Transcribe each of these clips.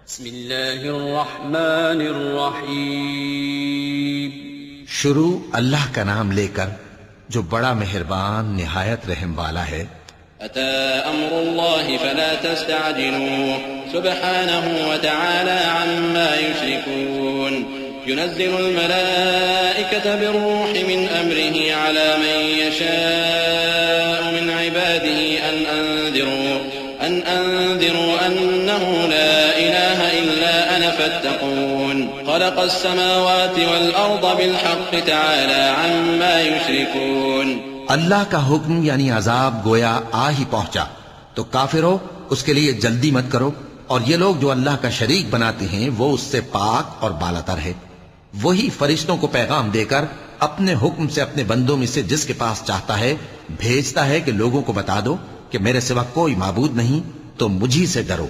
بسم اللہ الرحمن الرحیم. شروع اللہ کا نام لے کر جو بڑا مہربان نہایت رحم والا ہے. أتى أمر الله فلا تستعجلوه سبحانه وتعالى عما يشركون. ينزل الملائكة بالروح من أمره على من يشاء من عباده أن أنذروا أنه لا إله إلا أنا فاتقون. خلق السماوات والأرض بالحق تعالى عما يشركون. اللہ کا حکم یعنی عذاب گویا آ ہی پہنچا تو کافرو اس کے لیے جلدی مت کرو، اور یہ لوگ جو اللہ کا شریک بناتے ہیں وہ اس سے پاک اور بالاتر ہے. وہی فرشتوں کو پیغام دے کر اپنے حکم سے اپنے بندوں میں سے جس کے پاس چاہتا ہے بھیجتا ہے کہ لوگوں کو بتا دو کہ میرے سوا کوئی معبود نہیں تو مجھی سے ڈرو.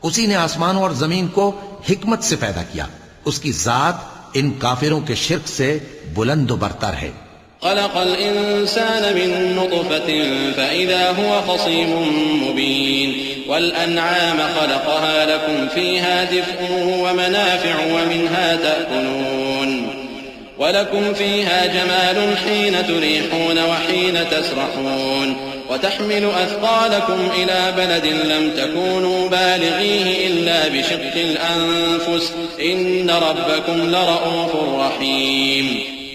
اسی نے آسمانوں اور زمین کو حکمت سے پیدا کیا. اس کی ذات ان کافروں کے شرک سے بلند و برتر ہے. خلق الإنسان من نطفة فإذا هو خصيم مبين. والأنعام خلقها لكم فيها دفء ومنافع ومنها تأكلون. ولكم فيها جمال حين تريحون وحين تسرحون. وتحمل أثقالكم إلى بلد لم تكونوا بالغيه إلا بشق الأنفس إن ربكم لرؤوف رحيم.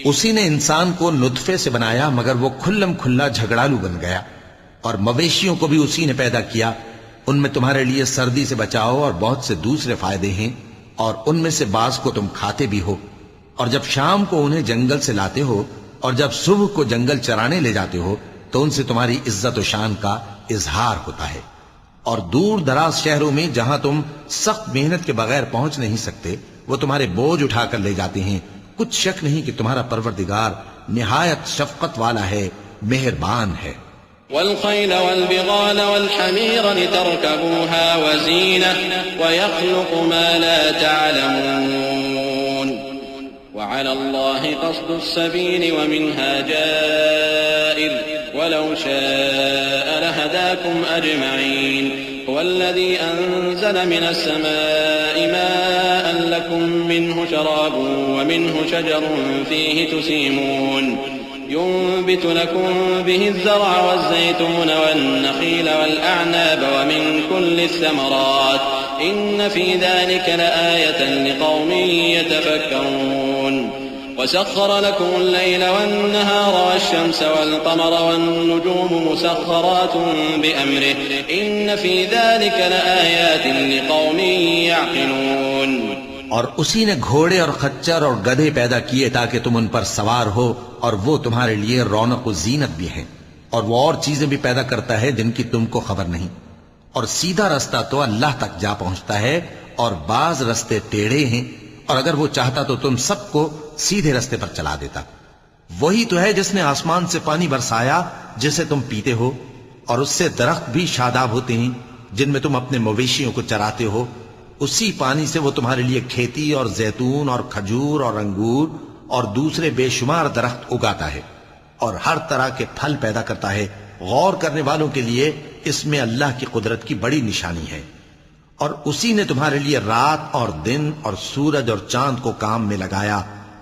اسی نے انسان کو نطفے سے بنایا مگر وہ کھلم کھلا جھگڑالو بن گیا. اور مویشیوں کو بھی اسی نے پیدا کیا. ان میں تمہارے لیے سردی سے بچاؤ اور بہت سے دوسرے فائدے ہیں، اور ان میں سے بعض کو تم کھاتے بھی ہو. اور جب شام کو انہیں جنگل سے لاتے ہو اور جب صبح کو جنگل چرانے لے جاتے ہو تو ان سے تمہاری عزت و شان کا اظہار ہوتا ہے. اور دور دراز شہروں میں جہاں تم سخت محنت کے بغیر پہنچ نہیں سکتے وہ تمہارے بوجھ اٹھا کر لے جاتے ہیں. کچھ شک نہیں کہ تمہارا پروردگار نہایت شفقت والا ہے، مہربان ہے. والخيل والبغال والحمير لتركبوها وزينة ويخلق ما لا تعلمون. وعلى الله قصد السبيل ومنها جائر ولو شاء لهداكم أجمعين. هو الذي أنزل من السماء ماء لكم منه شراب ومنه شجر فيه تسيمون. ينبت لكم به الزرع والزيتون والنخيل والأعناب ومن كل الثمرات إن في ذلك لآية لقوم يتفكرون. وسخر لكم الليل والنهار والشمس والقمر والنجوم مسخرات بأمره إن في ذلك لآيات لقوم يعقلون. اور اسی نے گھوڑے اور خچر اور گدھے پیدا کیے تاکہ تم ان پر سوار ہو، اور وہ تمہارے لیے رونق و زینت بھی ہیں. اور وہ اور چیزیں بھی پیدا کرتا ہے جن کی تم کو خبر نہیں. اور سیدھا رستہ تو اللہ تک جا پہنچتا ہے اور بعض رستے ٹیڑھے ہیں، اور اگر وہ چاہتا تو تم سب کو سیدھے رستے پر چلا دیتا. وہی تو ہے جس نے آسمان سے پانی برسایا جسے تم پیتے ہو، اور اس سے درخت بھی شاداب ہوتے ہیں جن میں تم اپنے مویشیوں کو چراتے ہو. اسی پانی سے وہ تمہارے لیے کھیتی اور زیتون اور کھجور اور انگور اور دوسرے بے شمار درخت اگاتا ہے اور ہر طرح کے پھل پیدا کرتا ہے. غور کرنے والوں کے لیے اس میں اللہ کی قدرت کی بڑی نشانی ہے. اور اسی نے تمہارے لیے رات اور دن اور سورج اور چاند کو کام میں لگایا،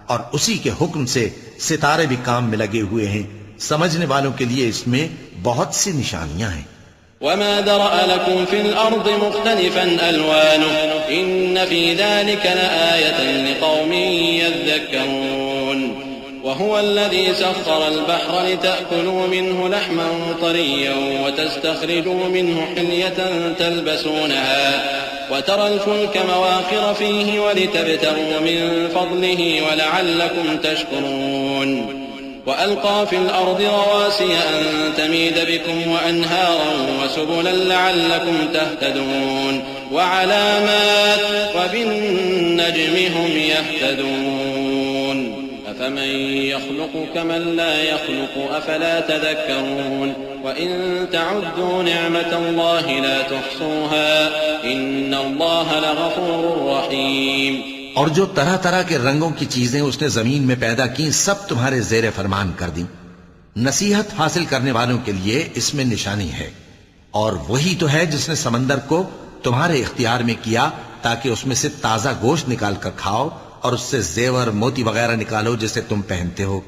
اور اسی کے حکم سے ستارے بھی کام میں لگے ہوئے ہیں. سمجھنے والوں کے لیے اس میں بہت سی نشانیاں ہیں. وما ذرأ لكم في الأرض مختلفا ألوانه إن في ذلك لآية لقوم يذكرون. وهو الذي سخر البحر لتأكلوا منه لحما طريا وتستخرجوا منه حلية تلبسونها وترى الفلك مواخر فيه ولتبتغوا من فضله ولعلكم تشكرون. وألقى في الأرض رواسي أن تميد بكم وأنهارا وسبلا لعلكم تهتدون. وعلامات وبالنجم هم يهتدون. أفمن يخلق كمن لا يخلق أفلا تذكرون. وإن تعدوا نعمة الله لا تحصوها إن الله لغفور رحيم. اور جو طرح طرح کے رنگوں کی چیزیں اس نے زمین میں پیدا کی سب تمہارے زیر فرمان کر دیں. نصیحت حاصل کرنے والوں کے لیے اس میں نشانی ہے. اور وہی تو ہے جس نے سمندر کو تمہارے اختیار میں کیا تاکہ اس میں سے تازہ گوشت نکال کر کھاؤ اور اس سے زیور موتی وغیرہ نکالو جسے تم پہنتے ہو،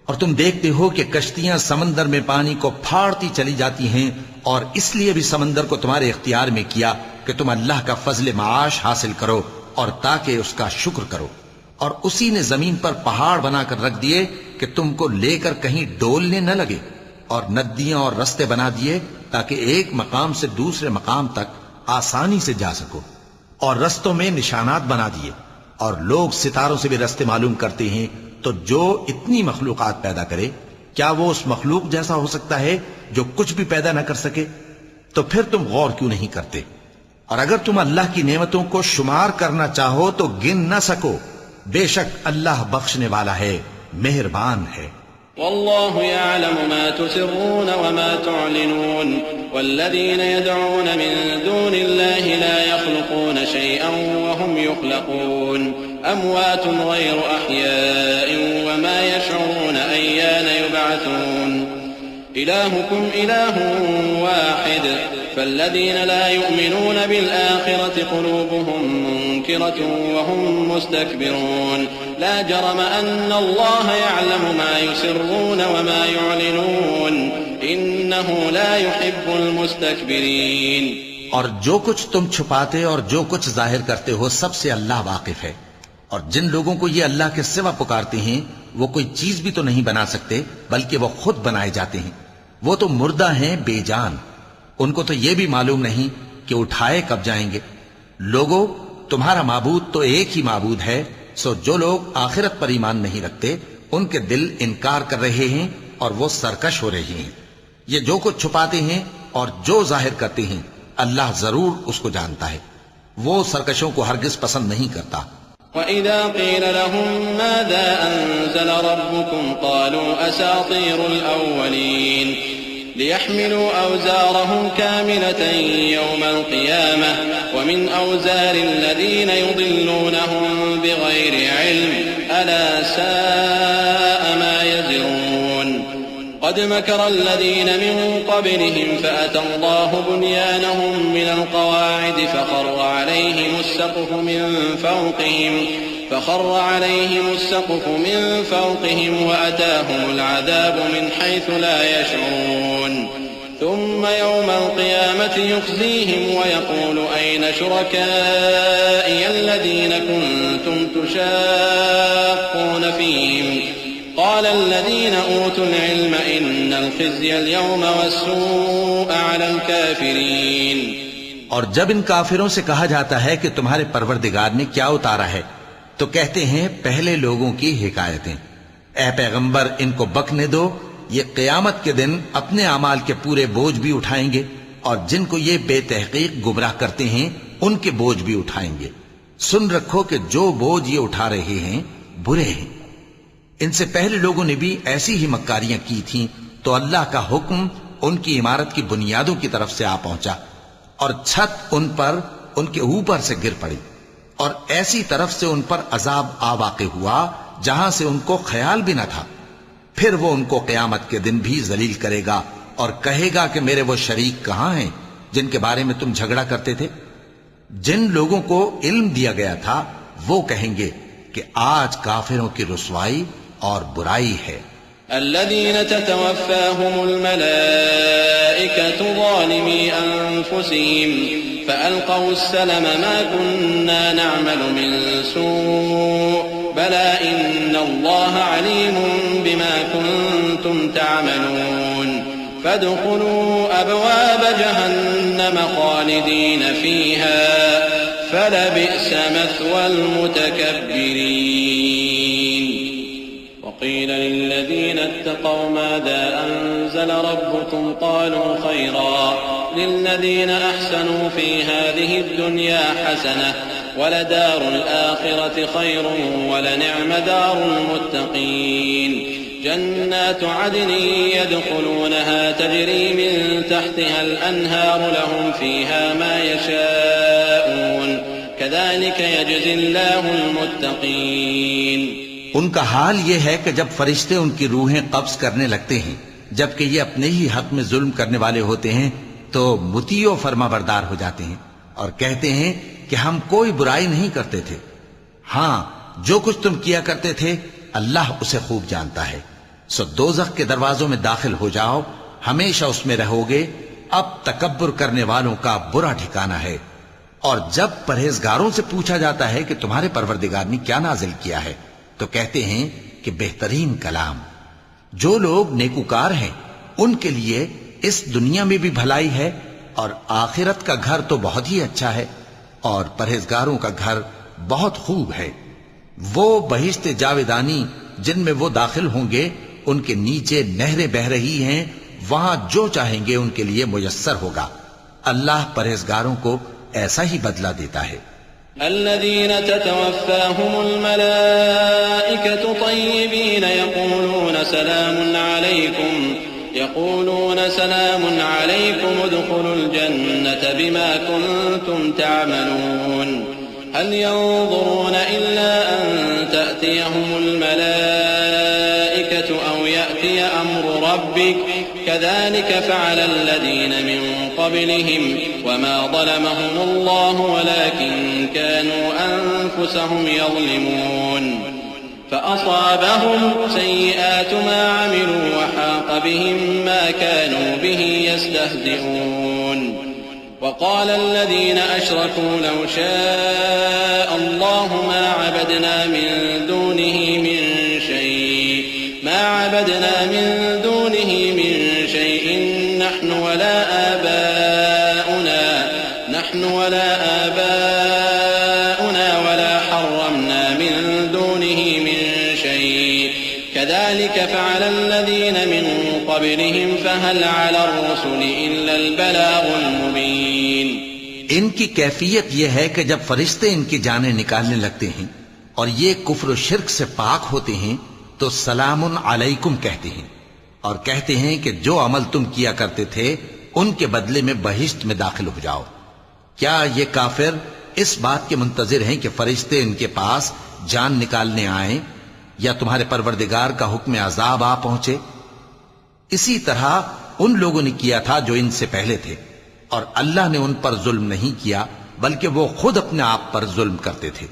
اور تم دیکھتے ہو کہ کشتیاں سمندر میں پانی کو پھاڑتی چلی جاتی ہیں، اور اس لیے بھی سمندر کو تمہارے اختیار میں کیا کہ تم اللہ کا فضل معاش حاصل کرو اور تاکہ اس کا شکر کرو، اور اسی نے زمین پر پہاڑ بنا کر رکھ دیے کہ تم کو لے کر کہیں ڈولنے نہ لگے، اور ندیاں اور رستے بنا دیے تاکہ ایک مقام سے دوسرے مقام تک آسانی سے جا سکو، اور رستوں میں نشانات بنا دیے، اور لوگ ستاروں سے بھی رستے معلوم کرتے ہیں۔ تو جو اتنی مخلوقات پیدا کرے، کیا وہ اس مخلوق جیسا ہو سکتا ہے جو کچھ بھی پیدا نہ کر سکے؟ تو پھر تم غور کیوں نہیں کرتے؟ اور اگر تم اللہ کی نعمتوں کو شمار کرنا چاہو تو گن نہ سکو، بے شک اللہ بخشنے والا ہے، مہربان ہے۔ والله يعلم ما تسرون وما تعلنون والذين يدعون من دون الله لا يخلقون شيئا وهم يخلقون أموات غير أحياء وما يشعرون أيان يبعثون إلهكم إله واحد فالذين لا يؤمنون بالآخرة قلوبهم منكرة وهم مستكبرون لا جرم أن الله يعلم ما يسرون وما يعلنون إنه لا يحب المستكبرين۔ اور جو کچھ تم چھپاتے اور جو کچھ ظاہر کرتے ہو سب سے اللہ واقف ہے، اور جن لوگوں کو یہ اللہ کے سوا پکارتے ہیں وہ کوئی چیز بھی تو نہیں بنا سکتے بلکہ وہ خود بنائے جاتے ہیں، وہ تو مردہ ہیں بے جان، ان کو تو یہ بھی معلوم نہیں کہ اٹھائے کب جائیں گے۔ لوگو، تمہارا معبود تو ایک ہی معبود ہے، سو جو لوگ آخرت پر ایمان نہیں رکھتے ان کے دل انکار کر رہے ہیں اور وہ سرکش ہو رہے ہیں۔ یہ جو کچھ چھپاتے ہیں اور جو ظاہر کرتے ہیں اللہ ضرور اس کو جانتا ہے، وہ سرکشوں کو ہرگز پسند نہیں کرتا۔ وَإِذَا قِيلَ لَهُم مَّاذَا أَنزَلَ رَبُّكُمْ قَالُوا أَسَاطِيرُ الْأَوَّلِينَ لِيَحْمِلُوا أَوْزَارَهُمْ كَامِلَةً يَوْمَ الْقِيَامَةِ وَمِنْ أَوْزَارِ الَّذِينَ يُضِلُّونَهُم بِغَيْرِ عِلْمٍ أَلَا سَاءَ مَا يَزِرُونَ قد مكر الذين من قبلهم فأتى الله بنيانهم من القواعد فخر عليهم السقف من فوقهم وأتاهم العذاب من حيث لا يشعرون ثم يوم القيامة يخزيهم ويقول أين شركائي الذين كنتم تشاقون فيهم قال الذين أوتوا العلم إن الخزي اليوم والسوء على الكافرين۔ اور جب ان کافروں سے کہا جاتا ہے کہ تمہارے پروردگار نے کیا اتارا ہے تو کہتے ہیں پہلے لوگوں کی حکایتیں۔ اے پیغمبر، ان کو بکنے دو، یہ قیامت کے دن اپنے اعمال کے پورے بوجھ بھی اٹھائیں گے، اور جن کو یہ بے تحقیق گمراہ کرتے ہیں ان کے بوجھ بھی اٹھائیں گے۔ سن رکھو کہ جو بوجھ یہ اٹھا رہے ہیں برے ہیں۔ ان سے پہلے لوگوں نے بھی ایسی ہی مکاریاں کی تھیں تو اللہ کا حکم ان کی عمارت کی بنیادوں کی طرف سے آ پہنچا اور چھت ان پر ان کے اوپر سے گر پڑی، اور ایسی طرف سے ان پر عذاب آ واقع ہوا جہاں سے ان کو خیال بھی نہ تھا۔ پھر وہ ان کو قیامت کے دن بھی ذلیل کرے گا اور کہے گا کہ میرے وہ شریک کہاں ہیں جن کے بارے میں تم جھگڑا کرتے تھے؟ جن لوگوں کو علم دیا گیا تھا وہ کہیں گے کہ آج کافروں کی رسوائی اور برائی ہے۔ الذين تتوفاهم الملائكة ظالمي أنفسهم فألقوا السلم ما كنا نعمل من سوء بلى إن الله عليم بما كنتم تعملون فادخلوا أبواب جهنم خالدين فيها فلبئس مثوى المتكبرين۔ وقيل للذين اتقوا ماذا أنزل ربكم قالوا خيرا للذين أحسنوا في هذه الدنيا حسنة ولدار الآخرة خير ولنعم دار المتقين جنات عدن يدخلونها تجري من تحتها الأنهار لهم فيها ما يشاءون كذلك يجزي الله المتقين۔ ان کا حال یہ ہے کہ جب فرشتے ان کی روحیں قبض کرنے لگتے ہیں جبکہ یہ اپنے ہی حق میں ظلم کرنے والے ہوتے ہیں تو مطیع و فرما بردار ہو جاتے ہیں اور کہتے ہیں کہ ہم کوئی برائی نہیں کرتے تھے. ہاں جو کچھ تم کیا کرتے تھے اللہ اسے خوب جانتا ہے. سو دوزخ کے دروازوں میں داخل ہو جاؤ، ہمیشہ اس میں رہو گے. اب تکبر کرنے والوں کا برا ٹھکانہ ہے. اور جب پرہیزگاروں سے پوچھا جاتا ہے کہ تمہارے پروردگار نے کیا نازل کیا ہے تو کہتے ہیں کہ بہترین کلام. جو لوگ نیکوکار ہیں ان کے لیے اس دنیا میں بھی بھلائی ہے اور آخرت کا گھر تو بہت ہی اچھا ہے، اور پرہیزگاروں کا گھر بہت خوب ہے. وہ بہشت جاویدانی جن میں وہ داخل ہوں گے، ان کے نیچے نہریں بہہ رہی ہیں، وہاں جو چاہیں گے ان کے لیے میسر ہوگا. اللہ پرہیزگاروں کو ایسا ہی بدلہ دیتا ہے. الذين تتوفاهم الملائكة طيبين يقولون سلام عليكم ادخلوا الجنة بما كنتم تعملون هل ينظرون إلا أن تأتيهم الملائكة أو يأتي أمر ربك كذلك فعل الذين من قبلهم وما ظلمهم الله ولكن كانوا أنفسهم يظلمون فأصابهم سيئات ما عملوا وحاق بهم ما كانوا به يستهزئون وقال الذين أشركوا لو شاء الله ما عبدنا من دونه من شيء نحن ولا آباؤنا ولا حرمنا من دونه من شيء كذلك فعل الذين من قبلهم فهل على الرسل إلا البلاغ المبين. ان کی کیفیت یہ ہے کہ جب فرشتے ان کی جانیں نکالنے لگتے ہیں اور یہ کفر و شرک سے پاک ہوتے ہیں تو سلام علیکم کہتے ہیں اور کہتے ہیں کہ جو عمل تم کیا کرتے تھے ان کے بدلے میں بہشت میں داخل ہو جاؤ. کیا یہ کافر اس بات کے منتظر ہیں کہ فرشتے ان کے پاس جان نکالنے آئیں یا تمہارے پروردگار کا حکم عذاب آ پہنچے؟ اسی طرح ان لوگوں نے کیا تھا جو ان سے پہلے تھے، اور اللہ نے ان پر ظلم نہیں کیا بلکہ وہ خود اپنے آپ پر ظلم کرتے تھے.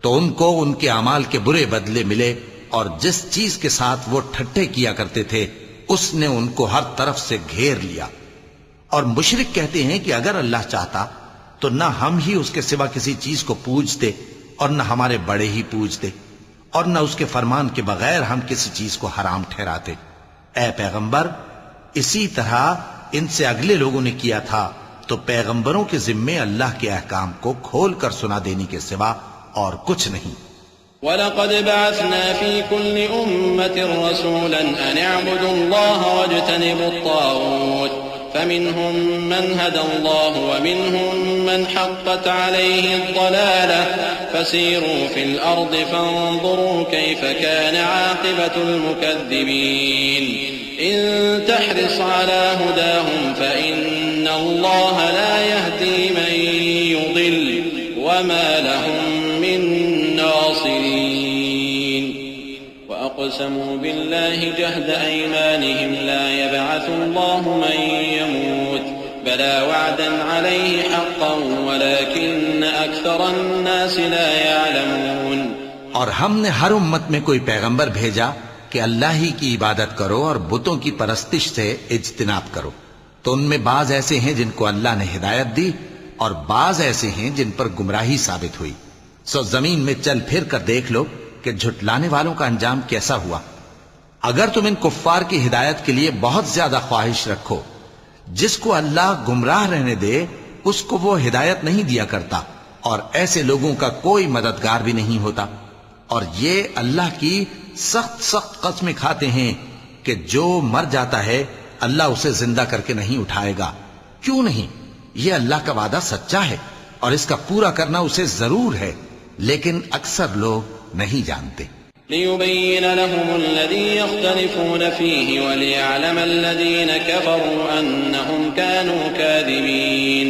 تو ان کو ان کے اعمال کے برے بدلے ملے، اور جس چیز کے ساتھ وہ ٹھٹھے کیا کرتے تھے اس نے ان کو ہر طرف سے گھیر لیا. اور مشرک کہتے ہیں کہ اگر اللہ چاہتا تو نہ ہم ہی اس کے سوا کسی چیز کو پوجتے اور نہ ہمارے بڑے ہی پوجتے، اور نہ اس کے فرمان کے بغیر ہم کسی چیز کو حرام ٹھہراتے. اے پیغمبر، اسی طرح ان سے اگلے لوگوں نے کیا تھا، تو پیغمبروں کے ذمے اللہ کے احکام کو کھول کر سنا دینے کے سوا اور کچھ نہیں. وَلَقَدْ بَعَثْنَا فِي كُلِّ أُمَّةٍ رَسُولًا أَنِ اعْبُدُوا اللَّهَ وَاجْتَنِبُوا الطَّاغُوتَ فَمِنْهُمْ مَنْ هَدَى اللَّهُ وَمِنْهُمْ مَنْ حَقَّتْ عَلَيْهِ الضَّلَالَةُ فَسِيرُوا فِي الْأَرْضِ فَانظُرُوا كَيْفَ كَانَ عَاقِبَةُ الْمُكَذِّبِينَ إِن تَحْرِصْ عَلَى هُدَاهُمْ فَإِنَّ اللَّهَ لَا يَهْدِي مَن يُضِلُّ وَمَا لَهُم مِّن نَّاصِرِينَ وَأَقْسَمُوا بِاللَّهِ جَهْدَ أَيْمَانِهِمْ لَا يَبْعَثُ اللَّهُ مَن يَمُوتُ بَلَىٰ وَعْدًا عَلَيْهِ حَقًّا وَلَٰكِنَّ أَكْثَرَ النَّاسِ لَا يَعْلَمُونَ. اور ہم نے ہر امت میں کوئی پیغمبر بھیجا کہ اللہ ہی کی عبادت کرو اور بتوں کی پرستش سے اجتناب کرو. تو ان میں بعض ایسے ہیں جن کو اللہ نے ہدایت دی اور بعض ایسے ہیں جن پر گمراہی ثابت ہوئی. سو زمین میں چل پھر کر دیکھ لو کہ جھٹلانے والوں کا انجام کیسا ہوا. اگر تم ان کفار کی ہدایت کے لیے بہت زیادہ خواہش رکھو، جس کو اللہ گمراہ رہنے دے اس کو وہ ہدایت نہیں دیا کرتا، اور ایسے لوگوں کا کوئی مددگار بھی نہیں ہوتا. اور یہ اللہ کی سخت قسمیں کھاتے ہیں کہ جو مر جاتا ہے اللہ اسے زندہ کر کے نہیں اٹھائے گا. کیوں نہیں؟ یہ اللہ کا وعدہ سچا ہے اور اس کا پورا کرنا اسے ضرور ہے، لیکن اکثر لوگ نہیں جانتے. لِيُبَيِّنَ لَهُمُ الَّذِي يَخْتَلِفُونَ فِيهِ وَلِيَعْلَمَ الَّذِينَ كَفَرُوا أَنَّهُمْ كَانُوا كَاذِبِينَ.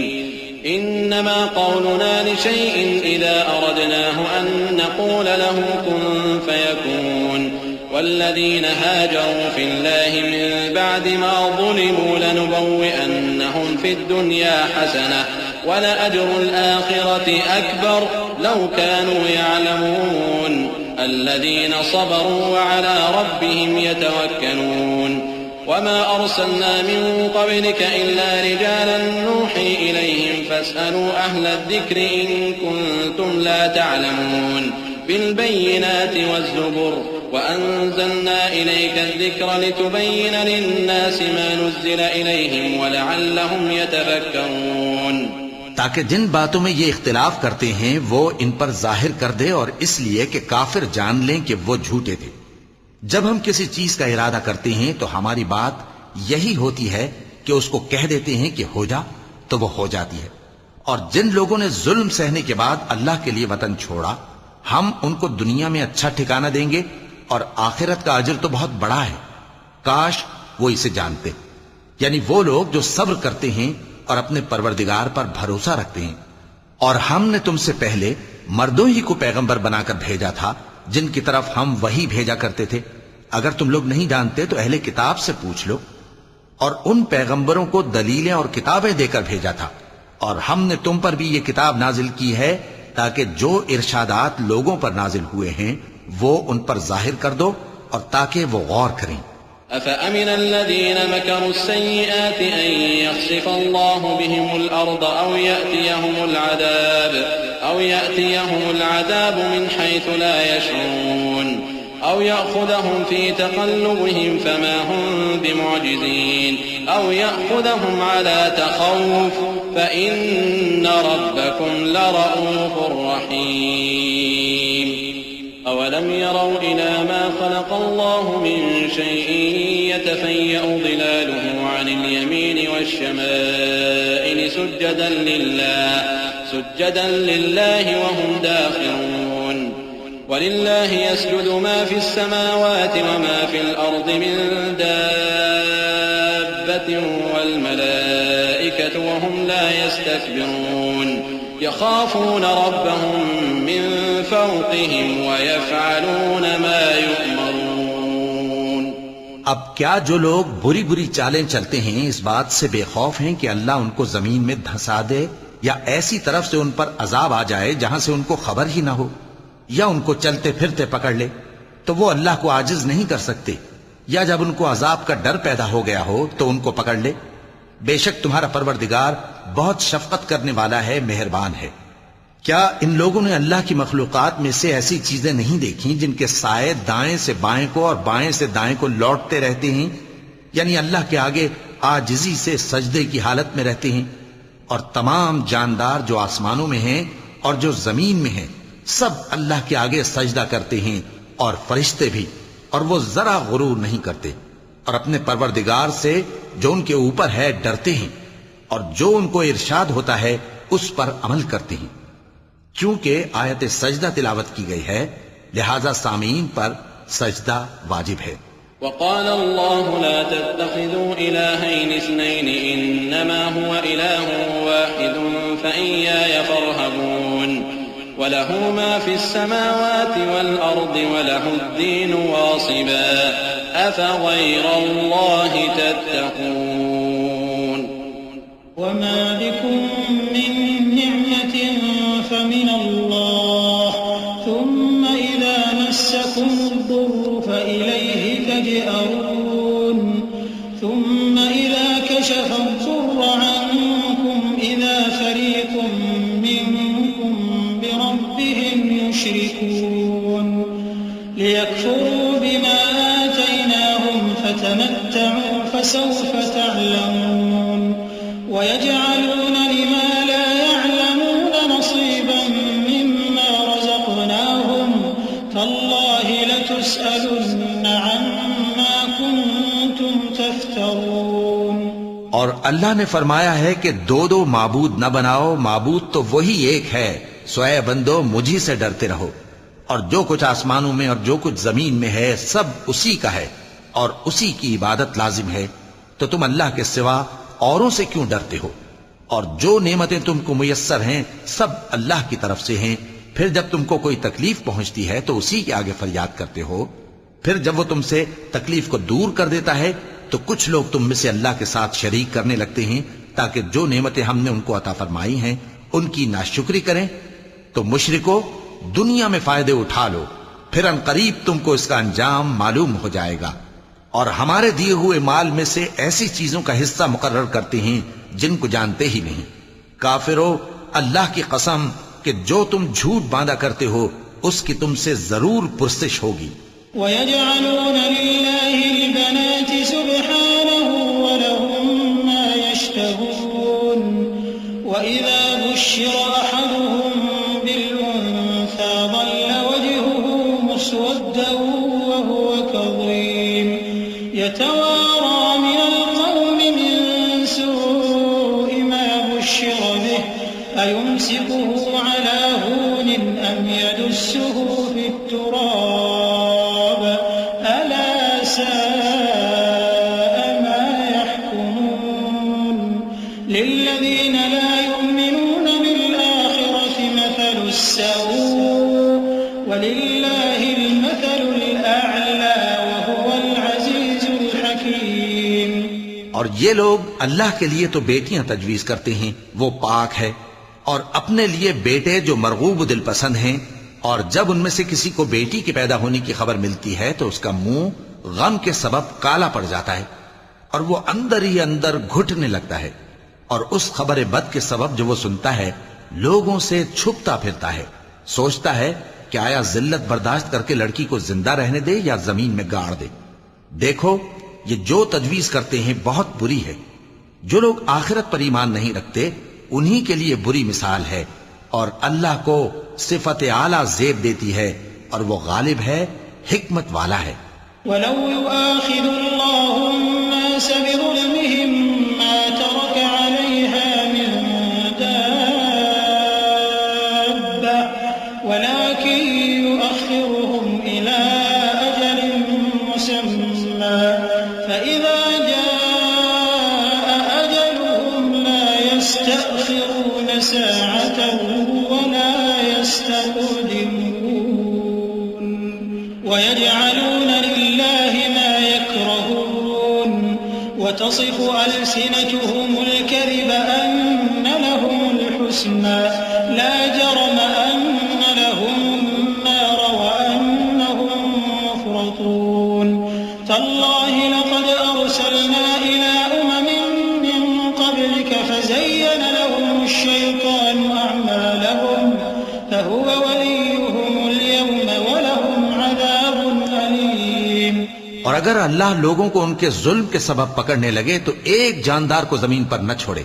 إِنَّمَا قَوْلُنَا لِشَيْءٍ إِذَا أَرَدْنَاهُ أَن نَّقُولَ لَهُ كُن فَيَكُونُ. وَالَّذِينَ هَاجَرُوا فِي اللَّهِ مِن بَعْدِ مَا ظُلِمُوا لَنُبَوِّئَنَّهُمْ فِي الدُّنْيَا حَسَنَةً وَلَأَجْرُ الْآخِرَةِ أَكْبَرُ لَوْ كَانُوا يَعْلَمُونَ الَّذِينَ صَبَرُوا وَعَلَى رَبِّهِمْ يَتَوَكَّلُونَ وما أرسلنا من قبلك إلا رجالا نوحي إليهم فاسألوا أهل الذكر إن كنتم لا تعلمون بالبينات والزبر وأنزلنا إليك الذكر لتبين للناس ما نزل إليهم ولعلهم يتفكرون تاکہ جن باتوں میں یہ اختلاف کرتے ہیں وہ ان پر ظاہر کر دے، اور اس لیے کہ کافر جان لیں کہ وہ جھوٹے تھے۔ جب ہم کسی چیز کا ارادہ کرتے ہیں تو ہماری بات یہی ہوتی ہے کہ اس کو کہہ دیتے ہیں کہ ہو جا تو وہ ہو جاتی ہے۔ اور جن لوگوں نے ظلم سہنے کے بعد اللہ کے لیے وطن چھوڑا، ہم ان کو دنیا میں اچھا ٹھکانہ دیں گے اور آخرت کا اجر تو بہت بڑا ہے، کاش وہ اسے جانتے۔ یعنی وہ لوگ جو صبر کرتے ہیں اور اپنے پروردگار پر بھروسہ رکھتے ہیں۔ اور ہم نے تم سے پہلے مردوں ہی کو پیغمبر بنا کر بھیجا تھا جن کی طرف ہم وہی بھیجا کرتے تھے۔ اگر تم لوگ نہیں جانتے تو اہل کتاب سے پوچھ لو۔ اور ان پیغمبروں کو دلیلیں اور کتابیں دے کر بھیجا تھا، اور ہم نے تم پر بھی یہ کتاب نازل کی ہے تاکہ جو ارشادات لوگوں پر نازل ہوئے ہیں وہ ان پر ظاہر کر دو، اور تاکہ وہ غور کریں۔ أفأمن الذين مكروا السيئات أن يخسف الله بهم الأرض أو يأتيهم العذاب من حيث لا يشعرون أو يأخذهم في تقلبهم فما هم بمعجزين أو يأخذهم على تخوف فإن ربكم لرؤوف رحيم أولم يروا إلى ما خلق الله من شيء يتفيأ ظلاله عن اليمين والشمائل سجدا لله وهم داخرون ولله يسجد ما في السماوات وما في الأرض من دابة والملائكة وهم لا يستكبرون يخافون ربهم من فوقهم ويفعلون ما يؤمرون۔ اب کیا جو لوگ بری بری چالیں چلتے ہیں اس بات سے بے خوف ہیں کہ اللہ ان کو زمین میں دھسا دے، یا ایسی طرف سے ان پر عذاب آ جائے جہاں سے ان کو خبر ہی نہ ہو، یا ان کو چلتے پھرتے پکڑ لے، تو وہ اللہ کو عاجز نہیں کر سکتے، یا جب ان کو عذاب کا ڈر پیدا ہو گیا ہو تو ان کو پکڑ لے؟ بے شک تمہارا پروردگار بہت شفقت کرنے والا ہے، مہربان ہے۔ کیا ان لوگوں نے اللہ کی مخلوقات میں سے ایسی چیزیں نہیں دیکھی جن کے سائے دائیں سے بائیں کو اور بائیں سے دائیں کو لوٹتے رہتے ہیں؟ یعنی اللہ کے آگے عاجزی سے سجدے کی حالت میں رہتے ہیں۔ اور تمام جاندار جو آسمانوں میں ہیں اور جو زمین میں ہیں سب اللہ کے آگے سجدہ کرتے ہیں، اور فرشتے بھی، اور وہ ذرا غرور نہیں کرتے، اور اپنے پروردگار سے جو ان کے اوپر ہے ڈرتے ہیں، اور جو ان کو ارشاد ہوتا ہے اس پر عمل کرتے ہیں۔ کیونکہ آیت سجدہ تلاوت کی گئی ہے لہذا سامعین پر سجدہ واجب ہے۔ وقال الله لا تتخذوا إلهين اثنين إنما هو إله واحد فإياي فارهبون وله ما في السماوات والأرض وله الدين واصبا أفغير الله تتقون وما بكم من نعمة فمن الله ثم إذا مسكم الضر فإليه تجأرون ثم إذا كشف الضر عنكم إذا فريق منكم بربهم يشركون ليكفروا بما آتيناهم فتمتعوا فسوف تعلمون ويجعلون لما لا يعلمون نصيبا مما رزقناهم تالله لتسألن عما كنتم تفترون۔ اور اللہ نے فرمایا ہے کہ دو دو معبود نہ بناؤ، معبود تو وہی ایک ہے، سو اے بندو مجھی سے ڈرتے رہو، اور جو کچھ آسمانوں میں اور جو کچھ زمین میں ہے سب اسی کا ہے اور اسی کی عبادت لازم ہے، تو تم اللہ کے سوا اوروں سے کیوں ڈرتے ہو؟ اور جو نعمتیں تم کو میسر ہیں سب اللہ کی طرف سے ہیں، پھر جب تم کو کوئی تکلیف پہنچتی ہے تو اسی کے آگے فریاد کرتے ہو، پھر جب وہ تم سے تکلیف کو دور کر دیتا ہے تو کچھ لوگ تم میں سے اللہ کے ساتھ شریک کرنے لگتے ہیں تاکہ جو نعمتیں ہم نے ان کو عطا فرمائی ہیں ان کی ناشکری کریں، تو مشرکو دنیا میں فائدے اٹھا لو، پھر ان قریب تم کو اس کا انجام معلوم ہو جائے گا، اور ہمارے دیے ہوئے مال میں سے ایسی چیزوں کا حصہ مقرر کرتے ہیں جن کو جانتے ہی نہیں۔ کافرو، اللہ کی قسم کہ جو تم جھوٹ باندھا کرتے ہو اس کی تم سے ضرور پرسش ہوگی۔ وَيَجْعَلُونَ لِلَّهِ الْبَنَاتِ سُبْحَانَهُ وَلَهُم مَّا يَشْتَهُونَ وَإِذَا بُشِّرَ أَحَدُهُم بِالْأُنثَىٰ ظَلَّ وَجْهُهُ مُسْوَدًّا وَهُوَ كَظِيمٌ يَتَوَارَىٰ مِنَ الْقَوْمِ مِن سُوءِ مَا بُشِّرَ بِهِ أَيُمْسِكُهُ عَلَىٰ هُونٍ أَمْ يَدُسُّهُ فِي التُّرَابِ أَلَا سَاءَ مَا يَحْكُمُونَ لِلَّذِينَ لَا يُؤْمِنُونَ بِالْآخِرَةِ مَثَلُ السَّوْءِ وَلِلَّهِ الْمَثَلُ الْأَعْلَىٰ وَهُوَ الْعَزِيزُ الْحَكِيمُ۔ اور یہ لوگ اللہ کے لیے تو بیٹیاں تجویز کرتے ہیں، وہ پاک ہے، اور اپنے لیے بیٹے جو مرغوب دل پسند ہیں، اور جب ان میں سے کسی کو بیٹی کے پیدا ہونے کی خبر ملتی ہے تو اس کا منہ غم کے سبب کالا پڑ جاتا ہے اور وہ اندر ہی اندر گھٹنے لگتا ہے، اور اس خبر بد کے سبب جو وہ سنتا ہے لوگوں سے چھپتا پھرتا ہے، سوچتا ہے کہ آیا ذلت برداشت کر کے لڑکی کو زندہ رہنے دے یا زمین میں گاڑ دے۔ دیکھو یہ جو تجویز کرتے ہیں بہت بری ہے۔ جو لوگ آخرت پر ایمان نہیں رکھتے انہی کے لیے بری مثال ہے، اور اللہ کو صفت اعلیٰ زیب دیتی ہے اور وہ غالب ہے، حکمت والا ہے۔ وَلَوْ يُؤَاخِذُ اللَّهُ النَّاسَ بِظُلْمِهِم مَّا تَرَكَ عَلَيْهَا مِن دَابَّةٍ وَلَٰكِن يُؤَخِّرُهُمْ إِلَىٰ أَجَلٍ مُّسَمًّى فَإِذَا جَاءَ أَجَلُهُمْ لَا يَسْتَأْخِرُونَ سَاعَةً وَلَا يَسْتَقْدِمُونَ وَيَجْعَلُونَ لِلَّهِ مَا يَكْرَهُونَ وَتَصِفُ أَلْسِنَتُهُمُ الْكَذِبَ أَنَّ لَهُمُ الْحُسْنَىٰ لَا جَرَمَ أَنَّ لَهُمُ النَّارَ وَأَنَّهُم مُّفْرَطُونَ تَاللَّهِ لَقَدْ أَرْسَلْنَا إِلَىٰ أُمَمٍ مِّن قَبْلِكَ فَزَيَّنَ لَهُمُ الشَّيْطَانُ أَعْمَالَهُمْ فَهُوَ وَلِيُّهُمُ الْيَوْمَ وَلَهُمْ عَذَابٌ أَلِيمٌ۔ اور اگر اللہ لوگوں کو ان کے ظلم کے سبب پکڑنے لگے تو ایک جاندار کو زمین پر نہ چھوڑے،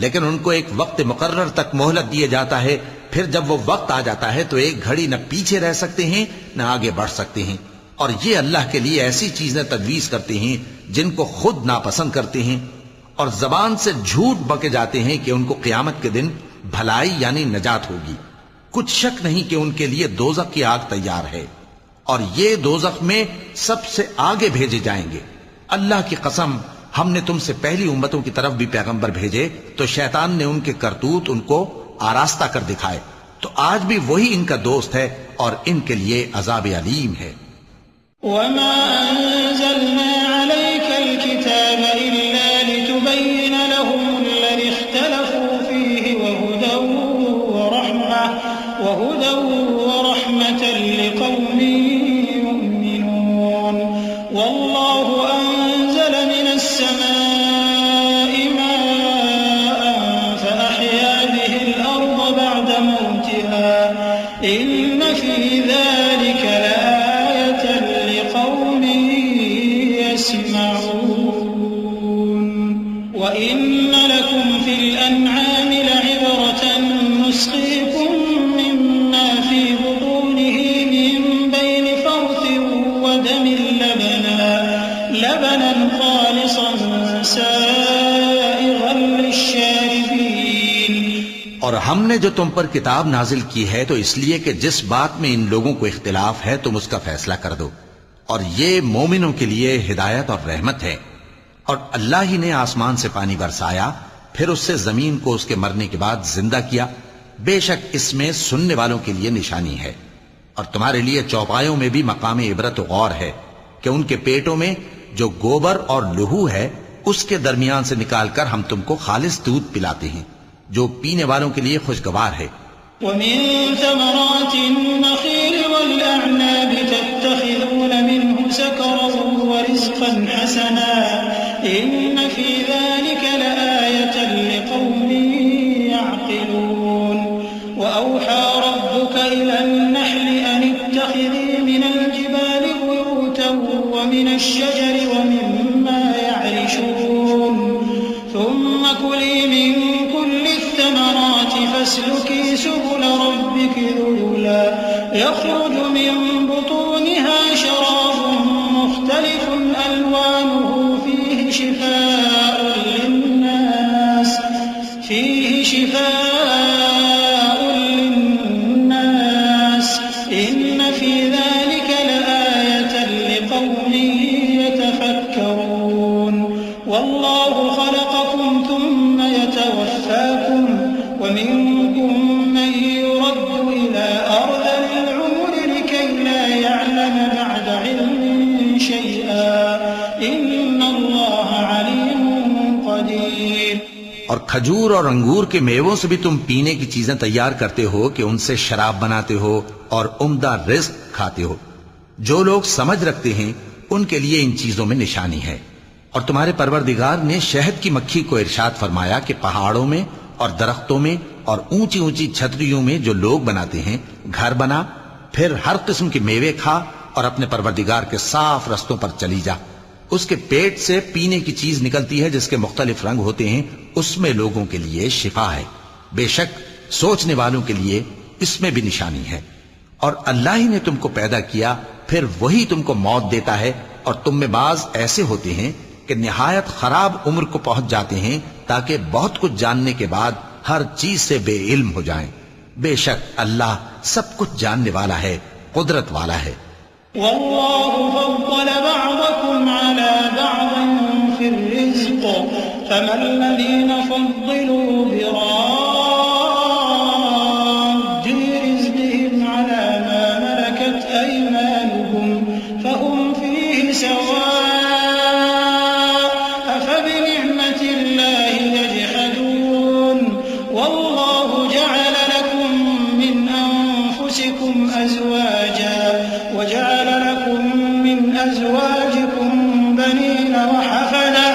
لیکن ان کو ایک وقت مقرر تک مہلت دیے جاتا ہے، پھر جب وہ وقت آ جاتا ہے تو ایک گھڑی نہ پیچھے رہ سکتے ہیں نہ آگے بڑھ سکتے ہیں، اور یہ اللہ کے لیے ایسی چیزیں تجویز کرتے ہیں جن کو خود ناپسند کرتے ہیں، اور زبان سے جھوٹ بکے جاتے ہیں کہ ان کو قیامت کے دن بھلائی یعنی نجات ہوگی۔ کچھ شک نہیں کہ ان کے لیے دوزخ کی آگ تیار ہے، اور یہ دوزخ میں سب سے آگے بھیجے جائیں گے۔ اللہ کی قسم ہم نے تم سے پہلی امتوں کی طرف بھی پیغمبر بھیجے تو شیطان نے ان کے کرتوت ان کو آراستہ کر دکھائے، تو آج بھی وہی ان کا دوست ہے اور ان کے لیے عذاب علیم ہے۔ وَمَا أَنزَلْنَا عَلَيْكَ الْكِتَابَ إِلَّا لِتُبَيِّنَ لَهُمُ الَّذِي اخْتَلَفُوا فِيهِ وَهُدًى وَرَحْمَةً لِقَوْمٍ يُؤْمِنُونَ وَاللَّهُ أَنزَلَ مِنَ السَّمَاءِ مَاءً فَأَحْيَا بِهِ الْأَرْضَ بَعْدَ مَوْتِهَا إِنَّ فِي ذَلِكَ لَآيَةً لِقَوْمٍ يَسْمَعُونَ وَإِنَّ لَكُمْ فِي الْأَنْعَامِ لَعِبْرَةً نُّسْقِيكُم مِّمَّا فِي بُطُونِهِ مِن بَيْنِ فَرْثٍ وَدَمٍ لَبَنًا خَالِصًا سَائِغًا لِّلشَّارِبِينَ۔ اور ہم نے جو تم پر کتاب نازل کی ہے تو اس لیے کہ جس بات میں ان لوگوں کو اختلاف ہے تم اس کا فیصلہ کر دو، اور یہ مومنوں کے لیے ہدایت اور رحمت ہے۔ اور اللہ ہی نے آسمان سے پانی برسایا، پھر اس سے زمین کو اس کے مرنے کے بعد زندہ کیا، بے شک اس میں سننے والوں کے لیے نشانی ہے۔ اور تمہارے لیے چوپایوں میں بھی مقام عبرت و غور ہے کہ ان کے پیٹوں میں جو گوبر اور لہو ہے اس کے درمیان سے نکال کر ہم تم کو خالص دودھ پلاتے ہیں جو پینے والوں کے لیے خوشگوار ہے. ومن ثمرات النخيل والأعناب تتخذون منه سكرا ورزقا حسنا إن في ذلك لآية لقوم يعقلون. وأوحى ربك إلى النحل أن اتخذي من الجبال بيوتا ومن الشجر ومما يعرشون ثم كلي من كل الثمرات فاسلكي سبل ربك ذللا يخرج من بطونها شراب مختلف ألوانه فيه شفاء للناس إن في ذلك لآية لقوم يتفكرون. والله خلقكم ثم يتوفاكم ومنكم من يرد إلى أرذل العمر لكي لا يعلم بعد علم شيئا إن الله عليم قدير. اور کھجور اور انگور کے میووں سے بھی تم پینے کی چیزیں تیار کرتے ہو کہ ان سے شراب بناتے ہو اور عمدہ رزق کھاتے ہو. جو لوگ سمجھ رکھتے ہیں ان کے لیے ان چیزوں میں نشانی ہے. اور تمہارے پروردگار نے شہد کی مکھی کو ارشاد فرمایا کہ پہاڑوں میں اور درختوں میں اور اونچی اونچی چھتریوں میں جو لوگ بناتے ہیں گھر بنا، پھر ہر قسم کے میوے کھا اور اپنے پروردگار کے صاف رستوں پر چلی جا. اس کے پیٹ سے پینے کی چیز نکلتی ہے جس کے مختلف رنگ ہوتے ہیں، اس میں لوگوں کے لیے شفا ہے. بے شک سوچنے والوں کے لیے اس میں بھی نشانی ہے. اور اللہ ہی نے تم کو پیدا کیا، پھر وہی تم کو موت دیتا ہے. اور تم میں بعض ایسے ہوتے ہیں کہ نہایت خراب عمر کو پہنچ جاتے ہیں تاکہ بہت کچھ جاننے کے بعد ہر چیز سے بے علم ہو جائیں. بے شک اللہ سب کچھ جاننے والا ہے، قدرت والا ہے. والله فضل بعضكم على بعض في الرزق فما الذين فضلوا براد رزقهم على ما ملكت أيمانهم فهم فيه سواء أفبنعمة الله يجحدون. والله جعل لكم من أنفسكم أزواجا وجعل لكم من أزواجكم بنين وحفدة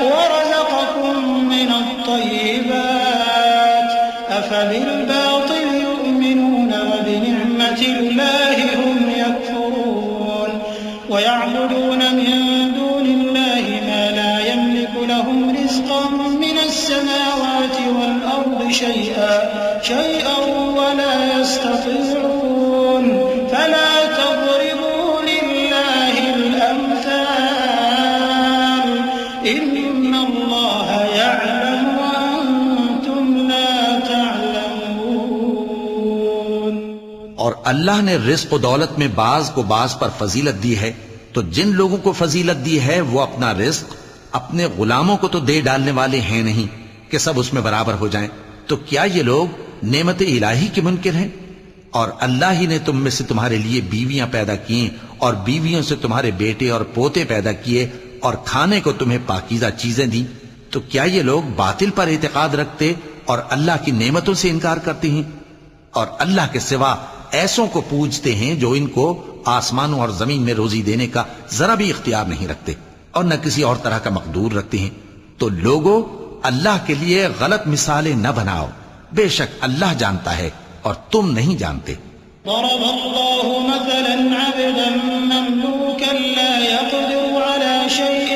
ورزقكم من الطيبات أفبالباطل يؤمنون وبنعمة الله هم يكفرون. ويعبدون من دون الله ما لا يملك لهم رزقا من السماوات والأرض شيئا ولا يستطيعون. فلا تضربوا لله الأمثال إن الله يعلم وأنتم لا تعلمون. اور اللہ نے رزق و دولت میں بعض کو بعض پر فضیلت دی ہے، تو جن لوگوں کو فضیلت دی ہے وہ اپنا رزق اپنے غلاموں کو تو دے ڈالنے والے ہیں نہیں کہ سب اس میں برابر ہو جائیں. تو کیا یہ لوگ نعمت الہی کے منکر ہیں؟ اور اللہ ہی نے تم میں سے تمہارے لیے بیویاں پیدا کی اور بیویوں سے تمہارے بیٹے اور پوتے پیدا کیے اور کھانے کو تمہیں پاکیزہ چیزیں دیں. تو کیا یہ لوگ باطل پر اعتقاد رکھتے اور اللہ کی نعمتوں سے انکار کرتے ہیں؟ اور اللہ کے سوا ایسوں کو پوجتے ہیں جو ان کو آسمانوں اور زمین میں روزی دینے کا ذرا بھی اختیار نہیں رکھتے اور نہ کسی اور طرح کا مقدور رکھتے ہیں. تو لوگوں اللہ کے لیے غلط مثالیں نہ بناؤ، بے شک اللہ جانتا ہے اور تم نہیں جانتے. ضرب الله مثلا عبدا مملوكا لا يقدر على شيء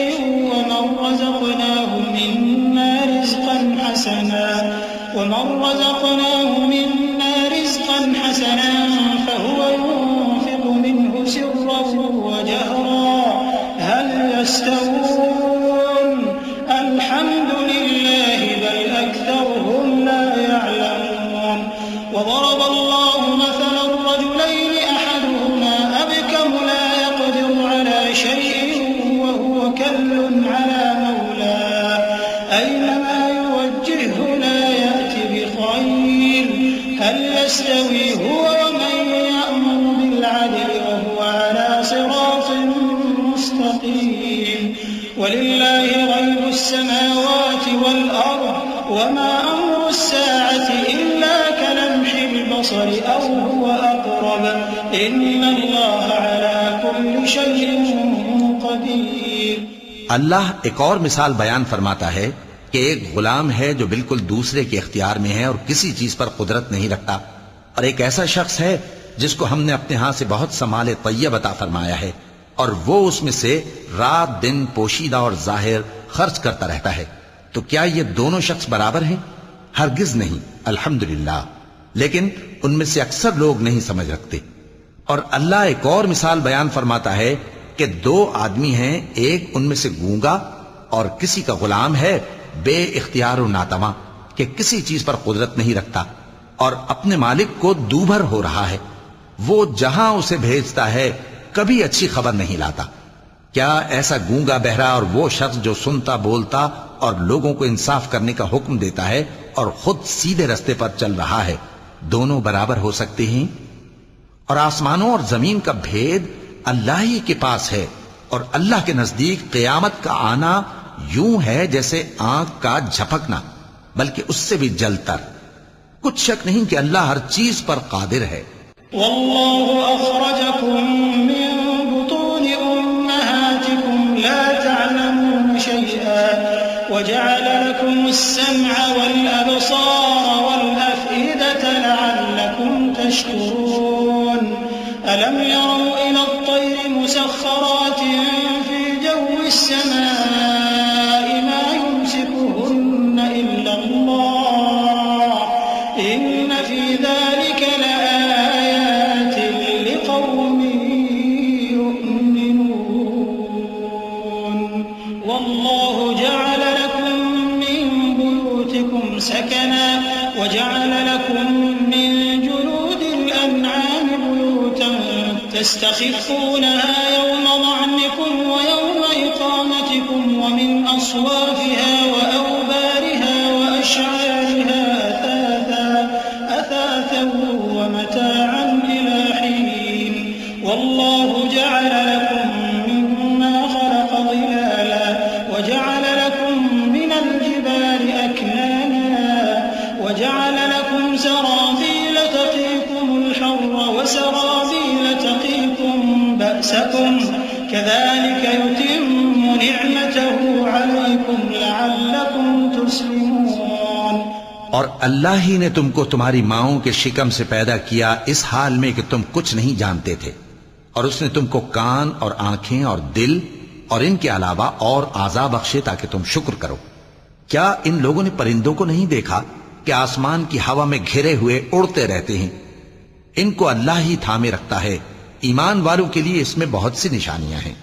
ومن رزقناه منا رزقا حسنا فهو ينفق منه سرا وجهرا هل يستوون الحمد لله بل أكثرهم لا يعلمون. وضرب الله مثلا الرجلين أحدهما أبكم لا يقدر على شيء وهو كل على مولاه أينما يوجهه لا يأتي بخير إن الله على كل شيء قدير. اللہ ایک اور مثال بیان فرماتا ہے کہ ایک غلام ہے جو بالکل دوسرے کے اختیار میں ہے اور کسی چیز پر قدرت نہیں رکھتا، اور ایک ایسا شخص ہے جس کو ہم نے اپنے ہاں سے بہت سا مال طیب عطا فرمایا ہے، اور وہ اس میں سے رات دن پوشیدہ اور ظاہر خرچ کرتا رہتا ہے. تو کیا یہ دونوں شخص برابر ہیں؟ ہرگز نہیں، الحمدللہ. لیکن ان میں سے اکثر لوگ نہیں سمجھ رکھتے. اور اللہ ایک اور مثال بیان فرماتا ہے کہ دو آدمی ہیں، ایک ان میں سے گونگا اور کسی کا غلام ہے بے اختیار و ناتواں کہ کسی چیز پر قدرت نہیں رکھتا اور اپنے مالک کو دوبھر ہو رہا ہے. وہ جہاں اسے بھیجتا ہے کبھی اچھی خبر نہیں لاتا. کیا ایسا گونگا بہرا اور وہ شخص جو سنتا بولتا اور لوگوں کو انصاف کرنے کا حکم دیتا ہے اور خود سیدھے رستے پر چل رہا ہے، دونوں برابر ہو سکتے ہیں؟ اور آسمانوں اور زمین کا بھید اللہ ہی کے پاس ہے، اور اللہ کے نزدیک قیامت کا آنا یوں ہے جیسے آنکھ کا جھپکنا، بلکہ اس سے بھی جلتر. کچھ شک نہیں کہ اللہ ہر چیز پر قادر ہے. والله أخرجكم من بطون أمهاتكم لا تعلمون شيئا وجعل لكم السمع والأبصار والأفئدة لعلكم تشكرون. ألم يروا إلى الطير مسخرات في جو السماء ما يمسكهن إلا الله إن في ذلك لآيات لقوم يؤمنون. والله جعل لكم من بيوتكم سكنا وجعل لكم من جلود الأنعام بيوتا تستخفونها يوم ظعنكم ويوم إقامتكم ومن أصوافها وأوبارها وأشعارها أثاثا ومتاعا إلى حين. والله جعل لكم مما خلق ظلالا وجعل لكم من الجبال أكنانا وجعل لكم سرابيل تقيكم الحر وسرابيل تقيكم بأسكم كذلك يتم نعمته عليكم لعلكم تسلمون. اور اللہ ہی نے تم کو تمہاری ماؤں کے شکم سے پیدا کیا اس حال میں کہ تم کچھ نہیں جانتے تھے، اور اس نے تم کو کان اور آنکھیں اور دل اور ان کے علاوہ اور اعضاء بخشے تاکہ تم شکر کرو. کیا ان لوگوں نے پرندوں کو نہیں دیکھا کہ آسمان کی ہوا میں گھرے ہوئے اڑتے رہتے ہیں؟ ان کو اللہ ہی تھامے رکھتا ہے. ایمان والوں کے لیے اس میں بہت سی نشانیاں ہیں.